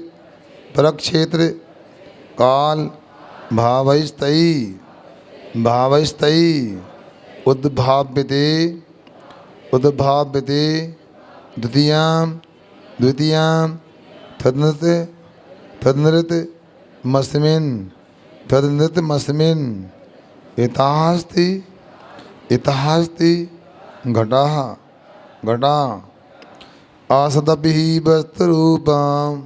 परक्षेत्र काल भावस्तयी भावस्तयी उद्भाव्यते उद्भाव्यते द्वितीयां द्वितीयां तदनृत तदनृत मस्मिन् तदनृत मस्मिन् इतास्ति इतास्ति घटा घटा असदपि वस्तुरूपम्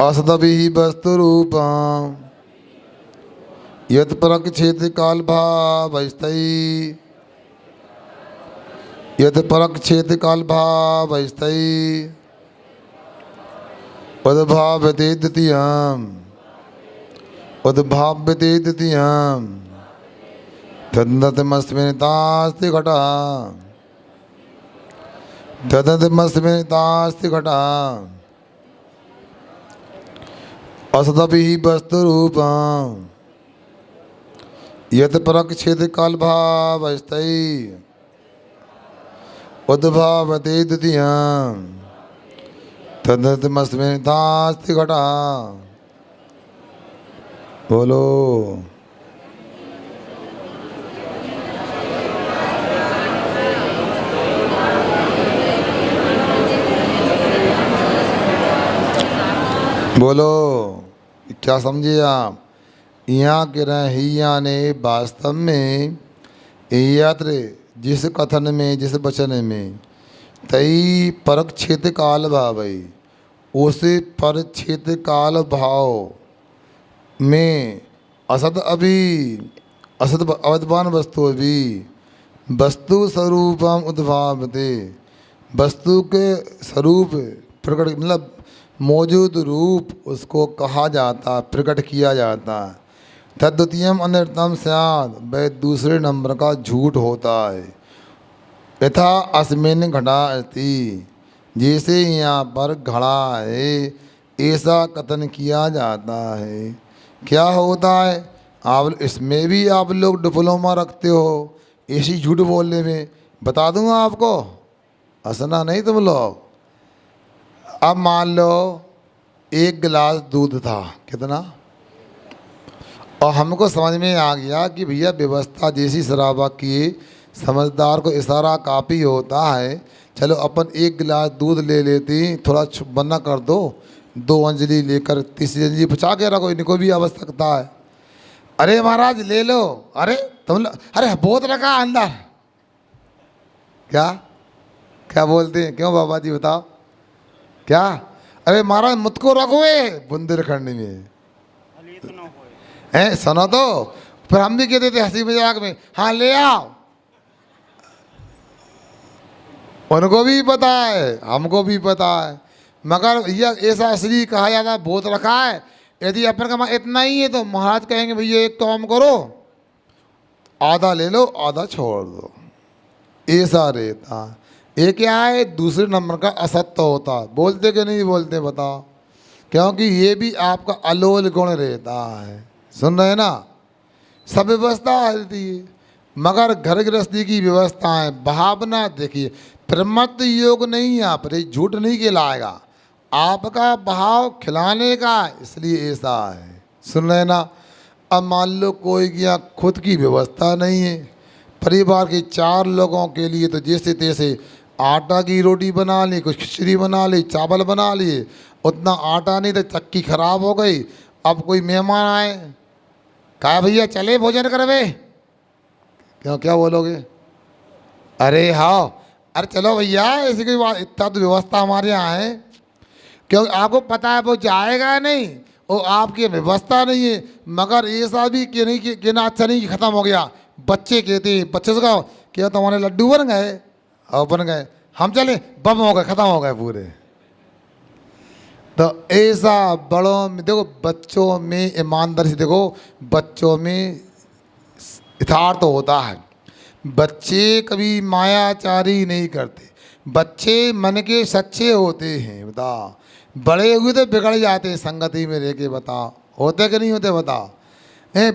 असदपि वस्तुरूपम् यत् परक्षेत्र काल भावस्तयी यत् परक्षेत्र काल भावस्तयी उद्भाव्यते द्वितीयम् उद्भाव्यते द्वितीयम् तदनृतमस्मिन्नितास्ति घटा तदनृतमस्मिन्नितास्ति घटा असदपि वस्तुरूपम् यत् परक्षेत्र काल भावस्तयी उद्भाव्यते द्वितीयम् तदनृतमस्मिन्नितास्ति घटा। बोलो बोलो क्या समझे आप? यहाँ के रहिया ने वास्तव में यत्र जिस कथन में जिस वचन में तई परक्षेत्र काल भावई, उसे परक्षेत्र काल भाव में असत अभी असत अवदवान वस्तु अभी वस्तु स्वरूपम उद्भावते, वस्तु के स्वरूप प्रकट मतलब मौजूद रूप उसको कहा जाता, प्रकट किया जाता है। तद्वितीयम अनर्थम स्यात्, वह दूसरे नंबर का झूठ होता है। यथा अस्मिन घड़ा अस्ति, जैसे यहाँ पर घड़ा है ऐसा कथन किया जाता है। क्या होता है? आप इसमें भी आप लोग डिप्लोमा रखते हो ऐसी झूठ बोलने में। बता दूंगा आपको, हंसना नहीं तुम लोग। अब मान लो एक गिलास दूध था, कितना, और हमको समझ में आ गया कि भैया व्यवस्था जैसी शराबा किए समझदार को इशारा काफ़ी होता है, चलो अपन एक गिलास दूध ले लेते हैं, थोड़ा बना कर दो, 2 अंजलि लेकर 3 अंजलि बचा के रखो, इनको भी आवश्यकता है। अरे महाराज ले लो, अरे तुम अरे बहुत रखा अंदर, क्या क्या बोलते हैं, क्यों बाबा जी बताओ क्या? अरे महाराज मुझको रखोए बुंदेलखंड में है, सुनो तो फिर हम भी कहते थे हंसी मजाक में, हाँ ले आओ। उनको भी पता है, हमको भी पता है, मगर भैया ऐसा इसलिए कहा जाता है बहुत रखा है। यदि अपन का इतना ही है तो महाराज कहेंगे भैया एक काम करो, आधा ले लो आधा छोड़ दो, ऐसा रहता। ये क्या है? दूसरे नंबर का असत्य होता है। बोलते कि नहीं बोलते बताओ? क्योंकि ये भी आपका अलोल गुण रहता है। सुन रहे ना? सब व्यवस्था रहती है, मगर घर गृहस्थी की व्यवस्थाएं भावना देखिए, प्रमत्त योग नहीं, यहाँ पर झूठ नहीं कहलाएगा, आपका भाव खिलाने का, इसलिए ऐसा है। सुन रहे ना? अब मान लो कोई की यहाँ खुद की व्यवस्था नहीं है, परिवार के 4 लोगों के लिए तो जैसे तैसे आटा की रोटी बना ली, कुछ खिचड़ी बना ली, चावल बना लिए, उतना आटा नहीं तो चक्की खराब हो गई। अब कोई मेहमान आए, कहा भैया चले भोजन करवे, क्यों क्या बोलोगे? अरे हाँ, अरे चलो भैया, ऐसी कोई बात, इतना तो व्यवस्था हमारे यहाँ है, क्योंकि आपको पता है वो जाएगा नहीं, वो आपकी व्यवस्था नहीं है। मगर ऐसा भी कि नहीं कि कहना अच्छा नहीं कि ख़त्म हो गया। बच्चे कहते हैं, बच्चे से कहो क्या तुम्हारे लड्डू बन गए? और बन गए, हम चले, बम हो गए, ख़त्म हो गए पूरे। तो ऐसा बड़ों में देखो, बच्चों में ईमानदारी से देखो, बच्चों में यथार्थ होता है। बच्चे कभी मायाचारी नहीं करते, बच्चे मन के सच्चे होते हैं। बताओ, बड़े हुए तो बिगड़ जाते हैं संगति में रह के। बताओ होते कि नहीं होते? बताओ,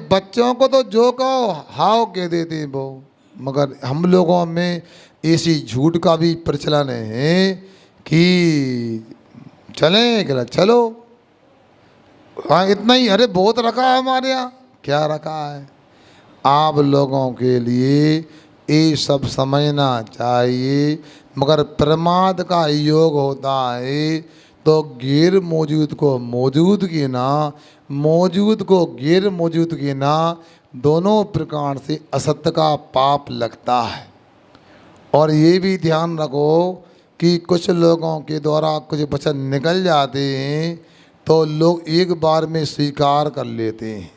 बच्चों को तो जो कहो हाओ कह देते हैं वो। मगर हम लोगों में ऐसी झूठ का भी प्रचलन है कि चलें कि चलो, हाँ इतना ही, अरे बहुत रखा है हमारे यहाँ, क्या रखा है? आप लोगों के लिए ये सब समझना चाहिए। मगर प्रमाद का योग होता है तो गैर मौजूद को मौजूद की ना, मौजूद को गैर मौजूद की ना, दोनों प्रकार से असत्य का पाप लगता है। और ये भी ध्यान रखो कि कुछ लोगों के द्वारा कुछ वचन निकल जाते हैं तो लोग एक बार में स्वीकार कर लेते हैं,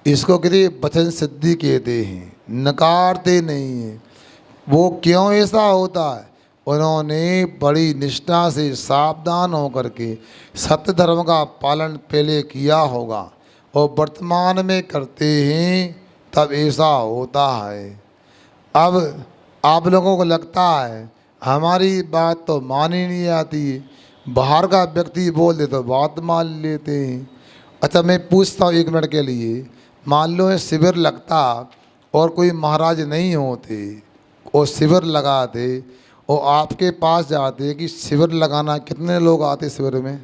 इसको कहते वचन सिद्धि कहते हैं, नकारते नहीं हैं। वो क्यों ऐसा होता है? उन्होंने बड़ी निष्ठा से सावधान होकर के सत्य धर्म का पालन पहले किया होगा और वर्तमान में करते हैं, तब ऐसा होता है। अब आप लोगों को लगता है हमारी बात तो मानी नहीं आती, बाहर का व्यक्ति बोल दे तो बात मान लेते हैं। अच्छा मैं पूछता हूँ 1 मिनट के लिए, मान लो शिविर लगता और कोई महाराज नहीं होते और शिविर लगाते और आपके पास जाते कि शिविर लगाना, कितने लोग आते शिविर में?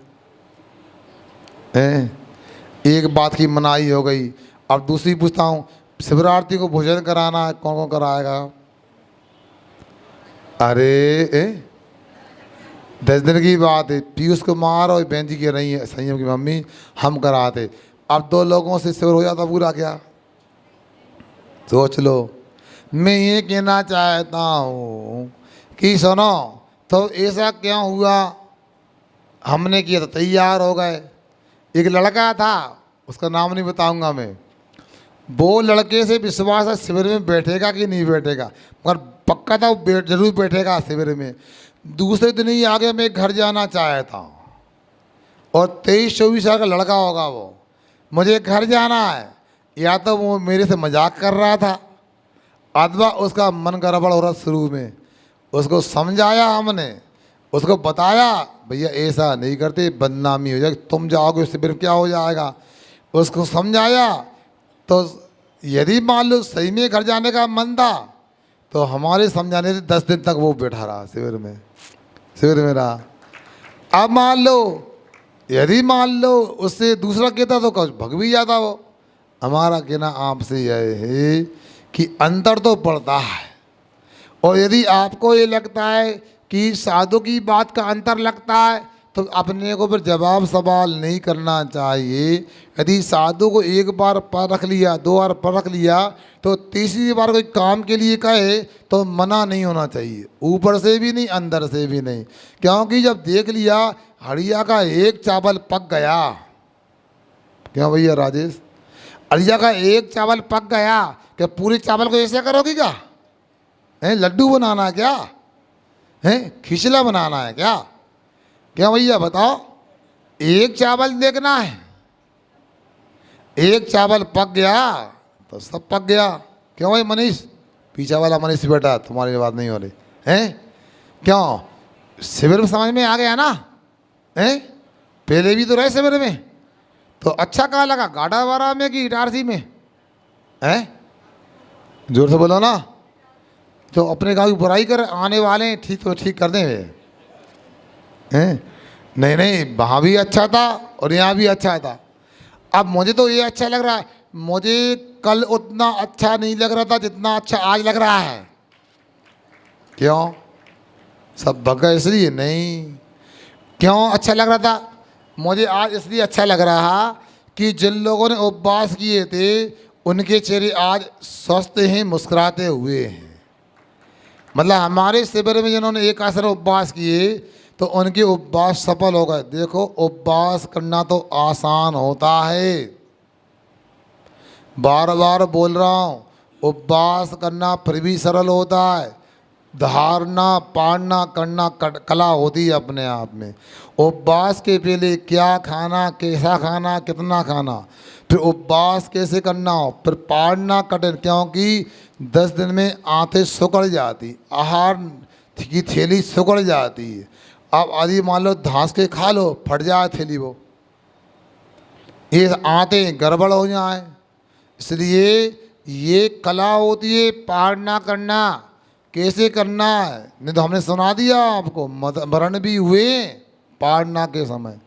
एक बात की मनाही हो गई। अब दूसरी पूछता हूँ, शिवरात्रि को भोजन कराना है, कौन कौन कराएगा? अरे 10 दिन की बात है, पीयूष कुमार और बहन जी कह रही है, संयम की मम्मी हम कराते। अब 2 लोगों से शिविर हो जाता पूरा, क्या सोच लो। मैं ये कहना चाहता हूँ कि सुनो, तो ऐसा क्यों हुआ? हमने किया तो तैयार हो गए। एक लड़का था, उसका नाम नहीं बताऊंगा मैं, वो लड़के से विश्वास है शिविर में बैठेगा कि नहीं बैठेगा, मगर पक्का था वो जरूर बैठेगा शिविर में। दूसरे दिन ही आगे मैं घर जाना चाहता हूँ और 23-24 साल का लड़का होगा वो, मुझे घर जाना है। या तो वो मेरे से मजाक कर रहा था अथवा उसका मन गड़बड़ हो रहा शुरू में। उसको समझाया हमने, उसको बताया भैया ऐसा नहीं करते, बदनामी हो जाएगी, तुम जाओगे उससे फिर क्या हो जाएगा। उसको समझाया तो यदि मान लो सही में घर जाने का मन था तो हमारे समझाने से 10 दिन तक वो बैठा रहा शिविर में रहा। अब मान लो यदि मान लो उससे दूसरा कहता तो कुछ भग भी जाता वो। हमारा कहना आपसे यह है कि अंतर तो पड़ता है, और यदि आपको ये लगता है कि साधु की बात का अंतर लगता है तो अपने को फिर जवाब सवाल नहीं करना चाहिए। यदि साधु को एक बार परख लिया, 2 बार परख लिया तो तीसरी बार कोई काम के लिए कहे तो मना नहीं होना चाहिए, ऊपर से भी नहीं अंदर से भी नहीं। क्योंकि जब देख लिया हड़िया का एक चावल पक गया, क्यों भैया राजेश, हड़िया का एक चावल पक गया, क्या पूरे चावल को ऐसे करोगी क्या? हैं लड्डू बनाना है क्या? हैं खिचला बनाना है क्या? क्या भैया बताओ, एक चावल देखना है, एक चावल पक गया तो सब पक गया। क्यों भाई मनीष, पीछा वाला मनीष बेटा, तुम्हारी बात नहीं हो रही हैं? क्यों शिविर में समझ में आ गया ना? हैं पहले भी तो रहे शिविर में, तो अच्छा कहाँ लगा, गाड़ा वाड़ा में कि इटारसी में? हैं जोर से बोलो ना। तो अपने गाँव की बुराई कर आने वाले हैं, ठीक तो ठीक कर दें हैं? नहीं वहाँ भी अच्छा था और यहाँ भी अच्छा था। अब मुझे तो ये अच्छा लग रहा है, मुझे कल उतना अच्छा नहीं लग रहा था जितना अच्छा आज लग रहा है। क्यों सब भगा इसलिए नहीं, क्यों अच्छा लग रहा था मुझे आज इसलिए अच्छा लग रहा कि जिन लोगों ने उपवास किए थे उनके चेहरे आज स्वस्थ हैं, मुस्कुराते हुए हैं। मतलब हमारे शिविर में जिन्होंने एक आसन उपवास किए तो उनके उपवास सफल हो गए। देखो उपवास करना तो आसान होता है, बार बार बोल रहा हूँ, उपवास करना फिर भी सरल होता है, धारना पाड़ना करना कला होती है अपने आप में। उपवास के पहले क्या खाना, कैसा खाना, कितना खाना, फिर उपवास कैसे करना हो, फिर पाड़ना कठिन, क्योंकि 10 दिन में आंतें सुकड़ जाती, आहार की थैली सुकड़ जाती है। अब आदि मान लो घास के खा लो, फट जाए थैली, वो ये आंतें गड़बड़ हो जाए, इसलिए ये कला होती है पाड़ना करना, कैसे करना है। नहीं तो हमने सुना दिया आपको, मरण भी हुए पाड़ना के समय।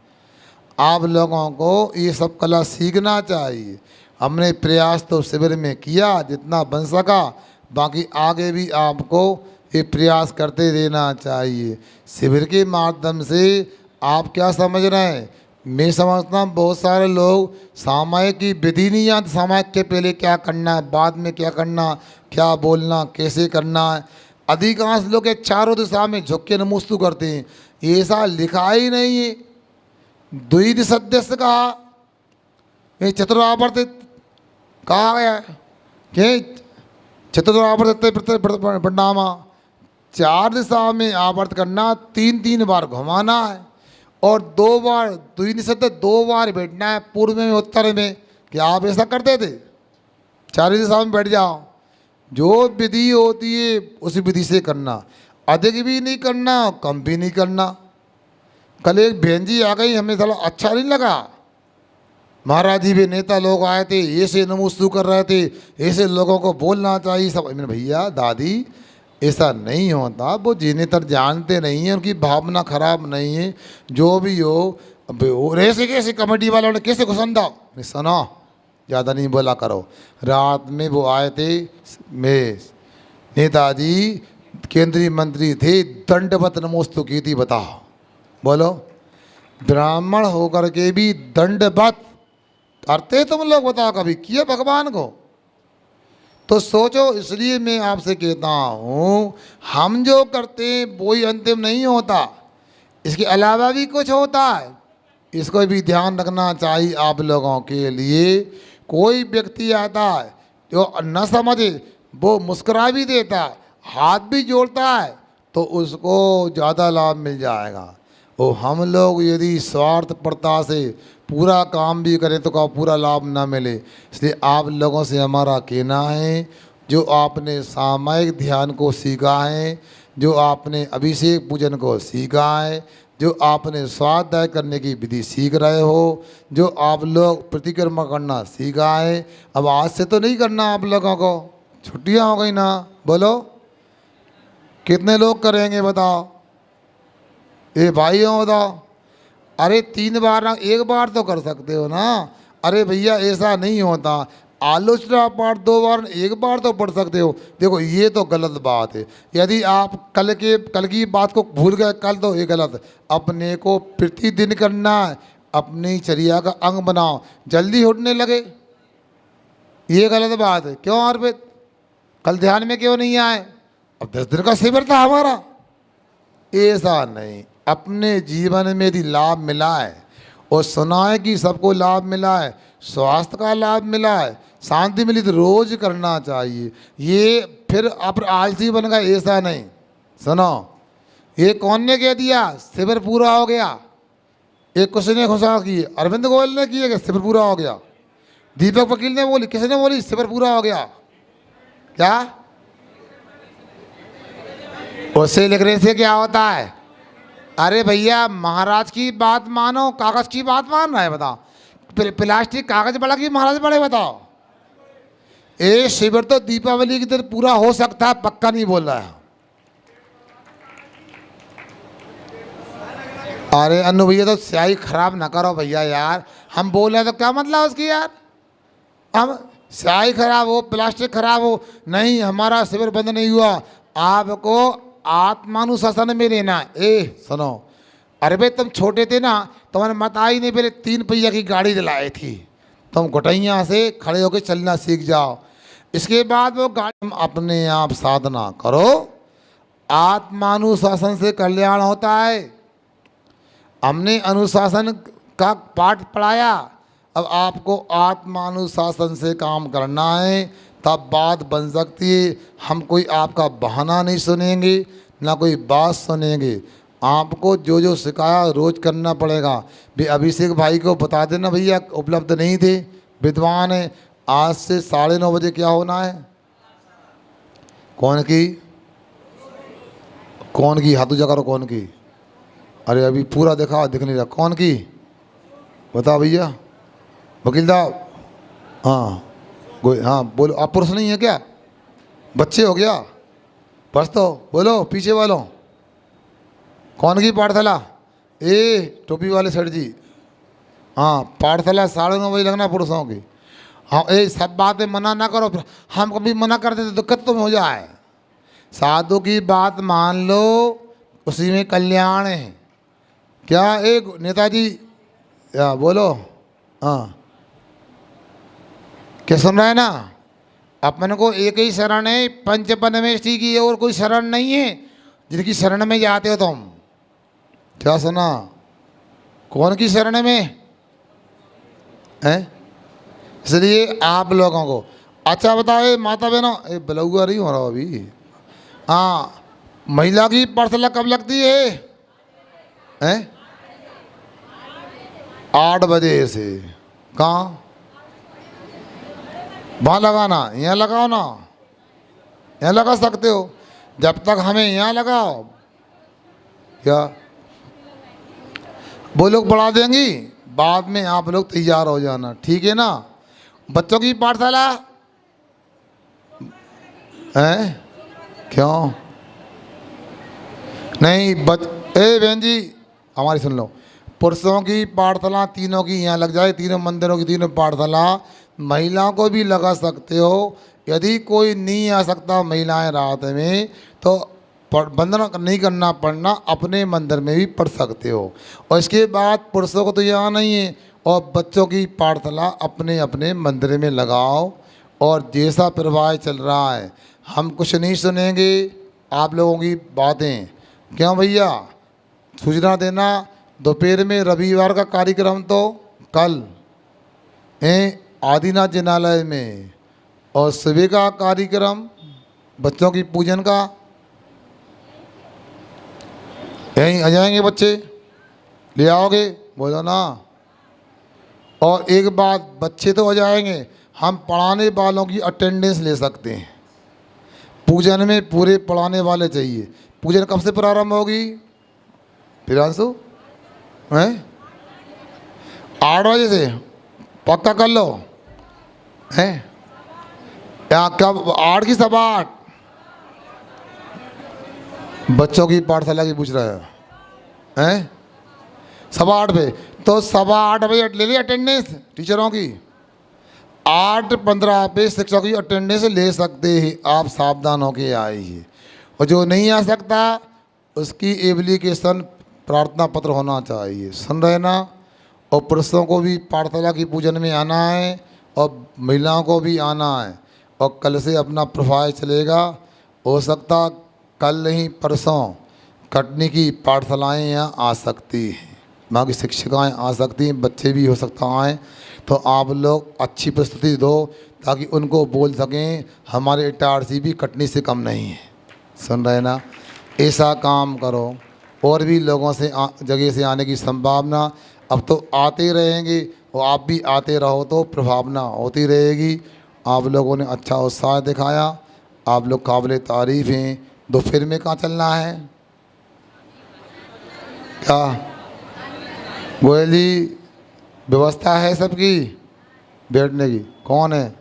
आप लोगों को ये सब कला सीखना चाहिए। हमने प्रयास तो शिविर में किया जितना बन सका, बाकी आगे भी आपको ये प्रयास करते रहना चाहिए। शिविर के माध्यम से आप क्या समझ रहे हैं, मैं समझता हूँ बहुत सारे लोग सामायिक की विधि नहीं जानते, सामायिक के पहले क्या करना है, बाद में क्या करना, क्या बोलना, कैसे करना है। अधिकांश लोग के चारों दिशा में झुक के नमोस्तु करते हैं, ऐसा लिखा ही नहीं है। द्विध सदस्य कहा, ये चतुरावर्तित कहा गया कि चतुरावर्तित परिणामा, 4 दिशा में आवर्त करना, 3 बार घुमाना है और 2 बार द्विध सदस्य 2 बार बैठना है, पूर्व में उत्तर में। क्या आप ऐसा करते थे? 4 दिशा में बैठ जाओ, जो विधि होती है उसी विधि से करना, अधिक भी नहीं करना कम भी नहीं करना। कल एक बहन जी आ गई, हमें थोड़ा अच्छा नहीं लगा, महाराज जी भी नेता लोग आए थे, ऐसे नमोस्तु कर रहे थे, ऐसे लोगों को बोलना चाहिए सब। मैंने भैया दादी ऐसा नहीं होता, वो जिनेतर जानते नहीं हैं, उनकी भावना खराब नहीं है, जो भी हो। ऐसे कैसे कमेटी वालों ने कैसे घुसंदा, सुनो ज़्यादा नहीं बोला करो। रात में वो आए थे, मैं नेताजी केंद्रीय मंत्री थे, दंडवत नमोस्तु की थी, बताओ बोलो, ब्राह्मण होकर के भी दंडवत करते तुम लोग, बताओ कभी किए भगवान को? तो सोचो, इसलिए मैं आपसे कहता हूँ हम जो करते हैं वो ही अंतिम नहीं होता, इसके अलावा भी कुछ होता है, इसको भी ध्यान रखना चाहिए आप लोगों के लिए। कोई व्यक्ति आता है जो न समझे, वो मुस्कुरा भी देता है, हाथ भी जोड़ता है, तो उसको ज़्यादा लाभ मिल जाएगा। वो हम लोग यदि स्वार्थपरता से पूरा काम भी करें तो का पूरा लाभ ना मिले। इसलिए आप लोगों से हमारा कहना है, जो आपने सामायिक ध्यान को सीखा है, जो आपने अभिषेक पूजन को सीखा है, जो आपने स्वाध्याय करने की विधि सीख रहे हो, जो आप लोग प्रतिक्रमण करना सीखा है, अब आज से तो नहीं करना आप लोगों को, छुट्टियां हो गई ना। बोलो कितने लोग करेंगे बताओ, ए भाइयों बताओ। अरे 3 बार ना, 1 बार तो कर सकते हो ना। अरे भैया ऐसा नहीं होता, आलोचना पाठ 2 बार 1 बार तो पढ़ सकते हो। देखो ये तो गलत बात है। यदि आप कल की बात को भूल गए कल, तो ये गलत। अपने को प्रतिदिन करना है, अपनी चर्या का अंग बनाओ, जल्दी उठने लगे, ये गलत बात है। क्यों अर्पित, कल ध्यान में क्यों नहीं आए? अब 10 दिन का शिविर था हमारा। ऐसा नहीं, अपने जीवन में यदि लाभ मिला है और सुना है कि सबको लाभ मिला है, स्वास्थ्य का लाभ मिला है, शांति मिली, तो रोज करना चाहिए। ये फिर आप आलसी बन गए, ऐसा नहीं। सुनो, ये कौन ने कह दिया शिविर पूरा हो गया? एक किसने घोषणा की? अरविंद गोयल ने किया कि शिविर पूरा हो गया। दीपक वकील ने बोली, किसने बोली शिविर पूरा हो गया? क्या उससे लिखने से क्या होता है? अरे भैया महाराज की बात मानो, कागज की बात मान रहा है बताओ? प्लास्टिक कागज बड़ा कि महाराज बड़े बताओ? ये शिविर तो दीपावली के दिन पूरा हो सकता है, पक्का नहीं बोल रहा है। अरे अनु भैया तो स्याही खराब ना करो भैया यार, हम बोल रहे तो क्या मतलब उसकी यार? हम स्याही खराब हो, प्लास्टिक खराब हो, नहीं हमारा शिविर बंद नहीं हुआ। आपको आत्मानुशासन में लेना। सुनो, अरे भाई तुम छोटे थे ना, तुम्हारे मत आई नहीं, पहले 3 पहिया की गाड़ी दिलाई थी, तुम घुटैया से खड़े होकर चलना सीख जाओ। इसके बाद वो गाड़ी अपने आप साधना करो। आत्मानुशासन से कल्याण होता है। हमने अनुशासन का पाठ पढ़ाया, अब आपको आत्मानुशासन से काम करना है, तब बात बन सकती है। हम कोई आपका बहाना नहीं सुनेंगे, ना कोई बात सुनेंगे। आपको जो जो सिखाया रोज करना पड़ेगा। भी अभिषेक भाई को बता देना भैया, उपलब्ध नहीं थे, विद्वान है। आज से 9:30 बजे क्या होना है? कौन की हाथ ऊंचा करो, कौन की? अरे अभी पूरा दिखा, दिख नहीं रहा, कौन की बता भैया? वकील साहब, हाँ हाँ बोलो। आप पुरुष नहीं है क्या? बच्चे हो गया बस, तो बोलो पीछे वालों, कौन की पाठशाला? टोपी वाले सेठ जी, हाँ पाठशाला 9:30 बजे लगना पुरुषों की। हाँ सब बातें मना ना करो, फिर हम कभी मना करते तो दिक्कत तो हो जाए। साधु की बात मान लो, उसी में कल्याण है। क्या एक नेताजी, या बोलो, हाँ क्या सुन रहा है ना? अपन को एक ही शरण है, पंचपनमेष्टि की, और कोई शरण नहीं है जिनकी शरण में जाते हो तुम। क्या सुना? कौन की शरण में है? इसलिए आप लोगों को अच्छा बताओ माता बहनों, बलौआ नहीं हो रहा अभी। हाँ, महिला की पाठशाला कब लगती है? 8 बजे से। कहाँ? वहाँ लगाना, यहाँ लगाओ ना, यहाँ लगा सकते हो। जब तक हमें यहाँ लगाओ, क्या वो लोग बढ़ा देंगी, बाद में आप लोग तैयार हो जाना, ठीक है ना? बच्चों की पाठशाला है? क्यों नहीं? बहन जी हमारी सुन लो, पुरुषों की पाठशाला तीनों की यहाँ लग जाए, तीनों मंदिरों की तीनों पाठशाला। महिलाओं को भी लगा सकते हो। यदि कोई नहीं आ सकता महिलाएं रात में, तो बंधन नहीं करना पड़ना, अपने मंदिर में भी पढ़ सकते हो। और इसके बाद पुरुषों को तो यहाँ नहीं है, और बच्चों की पाठशाला अपने अपने मंदिर में लगाओ। और जैसा प्रवाह चल रहा है, हम कुछ नहीं सुनेंगे आप लोगों की बातें। क्यों भैया? सूचना देना, दोपहर में रविवार का कार्यक्रम तो कल आदिनाथ जिनालय में, और सुबह का कार्यक्रम बच्चों की पूजन का यहीं आ जाएंगे बच्चे, ले आओगे? बोलो ना। और एक बात, बच्चे तो हो जाएंगे, हम पढ़ाने वालों की अटेंडेंस ले सकते हैं। पूजन में पूरे पढ़ाने वाले चाहिए। पूजन कब से प्रारंभ होगी प्रियांशु? हैं 8 बजे से पक्का कर लो। हैं या कब 8 की 8:15? बच्चों की पाठशाला की पूछ रहा है हैं 8:15 पे, तो 8:15 बजे ले ली अटेंडेंस टीचरों की। 8:15 पे शिक्षकों की अटेंडेंस ले सकते हैं आप, सावधान होके आइए। और जो नहीं आ सकता उसकी एप्लीकेशन प्रार्थना पत्र होना चाहिए, सुन रहे ना। और पुरुषों को भी पाठशाला की पूजन में आना है और महिलाओं को भी आना है। और कल से अपना प्रोफाइल चलेगा, हो सकता कल नहीं परसों कटनी की पाठशालाएँ यहाँ आ सकती हैं, वहाँ की शिक्षिकाएँ आ सकती हैं, बच्चे भी हो सकता आएँ। तो आप लोग अच्छी प्रस्तुति दो ताकि उनको बोल सकें हमारे इटारसी भी कटनी से कम नहीं है, सुन रहे ना। ऐसा काम करो। और भी लोगों से जगह से आने की संभावना, अब तो आते रहेंगे और आप भी आते रहो तो प्रभावना होती रहेगी। आप लोगों ने अच्छा उत्साह दिखाया, आप लोग काबिल तारीफ़ हैं। दोपहर में कहाँ चलना है क्या? गोयल जी व्यवस्था है सबकी बैठने की? कौन है?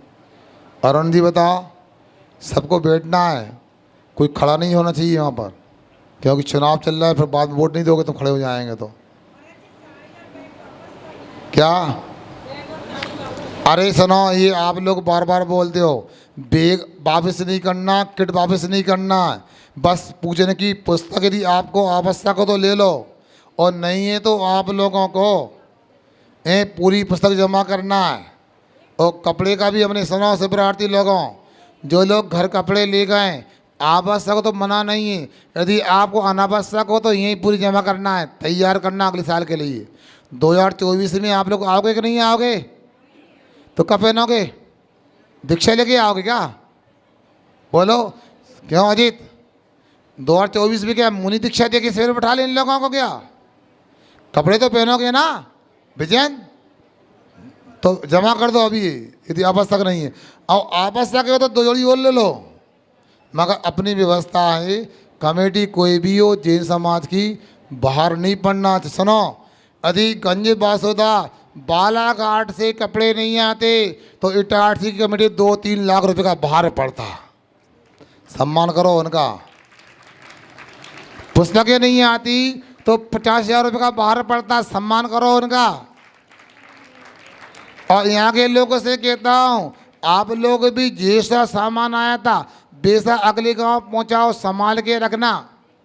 अरुण जी बताओ। सबको बैठना है, कोई खड़ा नहीं होना चाहिए यहाँ पर, क्योंकि चुनाव चल रहा है, फिर बाद में वोट नहीं दोगे तो खड़े हो जाएंगे तो क्या? अरे सुनो, ये आप लोग बार बार बोलते हो, बैग वापस नहीं करना, किट वापस नहीं करना, बस पूजन की पुस्तक यदि आपको आवश्यक हो तो ले लो, और नहीं है तो आप लोगों को पूरी पुस्तक जमा करना है। और कपड़े का भी हमने सुना शिवरार्थी लोगों, जो लोग घर कपड़े ले गए आवश्यक हो तो मना नहीं है, यदि आपको अनावश्यक हो तो यहीं पूरी जमा करना है, तैयार करना अगले साल के लिए। 2024 में आप लोग आओगे कि नहीं आओगे? तो कब पहनोगे? दीक्षा लेके आओगे क्या? बोलो क्यों अजीत? 2024 में क्या मुनि दीक्षा दे के सिर बैठा ले इन लोगों को क्या? कपड़े तो पहनोगे ना विजयन? तो जमा कर दो अभी यदि आवश्यक नहीं है, और आवश्यक है तो 2 जोड़ी और ले लो। मगर अपनी व्यवस्था है, कमेटी कोई भी हो जैन समाज की बाहर नहीं पड़ना। सुनो, यदि गंज बासोदा बालाघाट से कपड़े नहीं आते तो इटारसी की कमेटी 2-3 लाख रुपए का बाहर पड़ता। सम्मान करो उनका। पुस्तकें नहीं आती तो 50,000 रुपये का बाहर पड़ता, सम्मान करो उनका। और यहाँ के लोगों से कहता हूँ, आप लोग भी जैसा सामान आया था वैसा अगले गांव पहुँचाओ, संभाल के रखना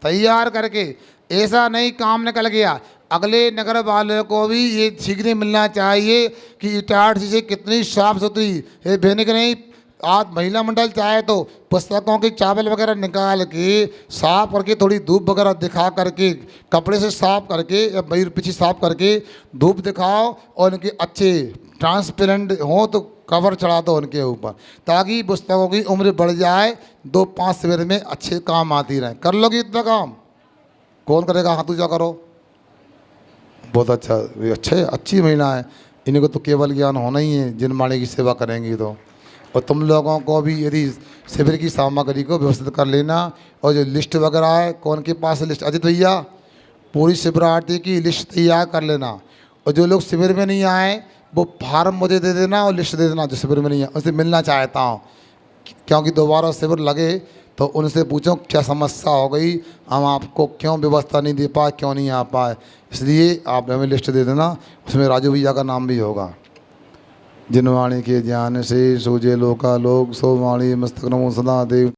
तैयार करके। ऐसा नहीं काम निकल गया, अगले नगर वालों को भी ये सीखने मिलना चाहिए कि इटारसी से कितनी साफ सुथरी है। बहने के नहीं, आज महिला मंडल चाहे तो पुस्तकों की चावल वगैरह निकाल के साफ करके, थोड़ी धूप वगैरह दिखा करके, कपड़े से साफ करके या मयूर पीछे साफ करके धूप दिखाओ, और उनके अच्छे ट्रांसपेरेंट हो तो कवर चढ़ा दो उनके ऊपर, ताकि पुस्तकों की उम्र बढ़ जाए, 2-5 शिविर में अच्छे काम आती रहे। कर लोगे इतना काम? कौन करेगा? हाथ ऊँचा करो। बहुत अच्छा, अच्छी महिला है, इन्हीं को तो केवल ज्ञान होना ही है, जिन माणी की सेवा करेंगी तो। और तुम लोगों को भी यदि शिविर की सामग्री को व्यवस्थित कर लेना, और जो लिस्ट वगैरह है, कौन के पास लिस्ट? अजित भैया, पूरी शिविरार्थी की लिस्ट तैयार कर लेना। और जो लोग शिविर में नहीं आए वो फार्म मुझे दे देना और लिस्ट दे देना, जो शिविर में नहीं आए उनसे मिलना चाहता हूँ, क्योंकि दोबारा शिविर लगे तो उनसे पूछो क्या समस्या हो गई, हम आपको क्यों व्यवस्था नहीं दे पाए, क्यों नहीं आ पाए। इसलिए आप हमें लिस्ट दे देना, उसमें राजू भैया का नाम भी होगा। जिन वाणी के ज्ञान से सूझे लोका लोक, सो वाणी मस्तक नमो सदा देव।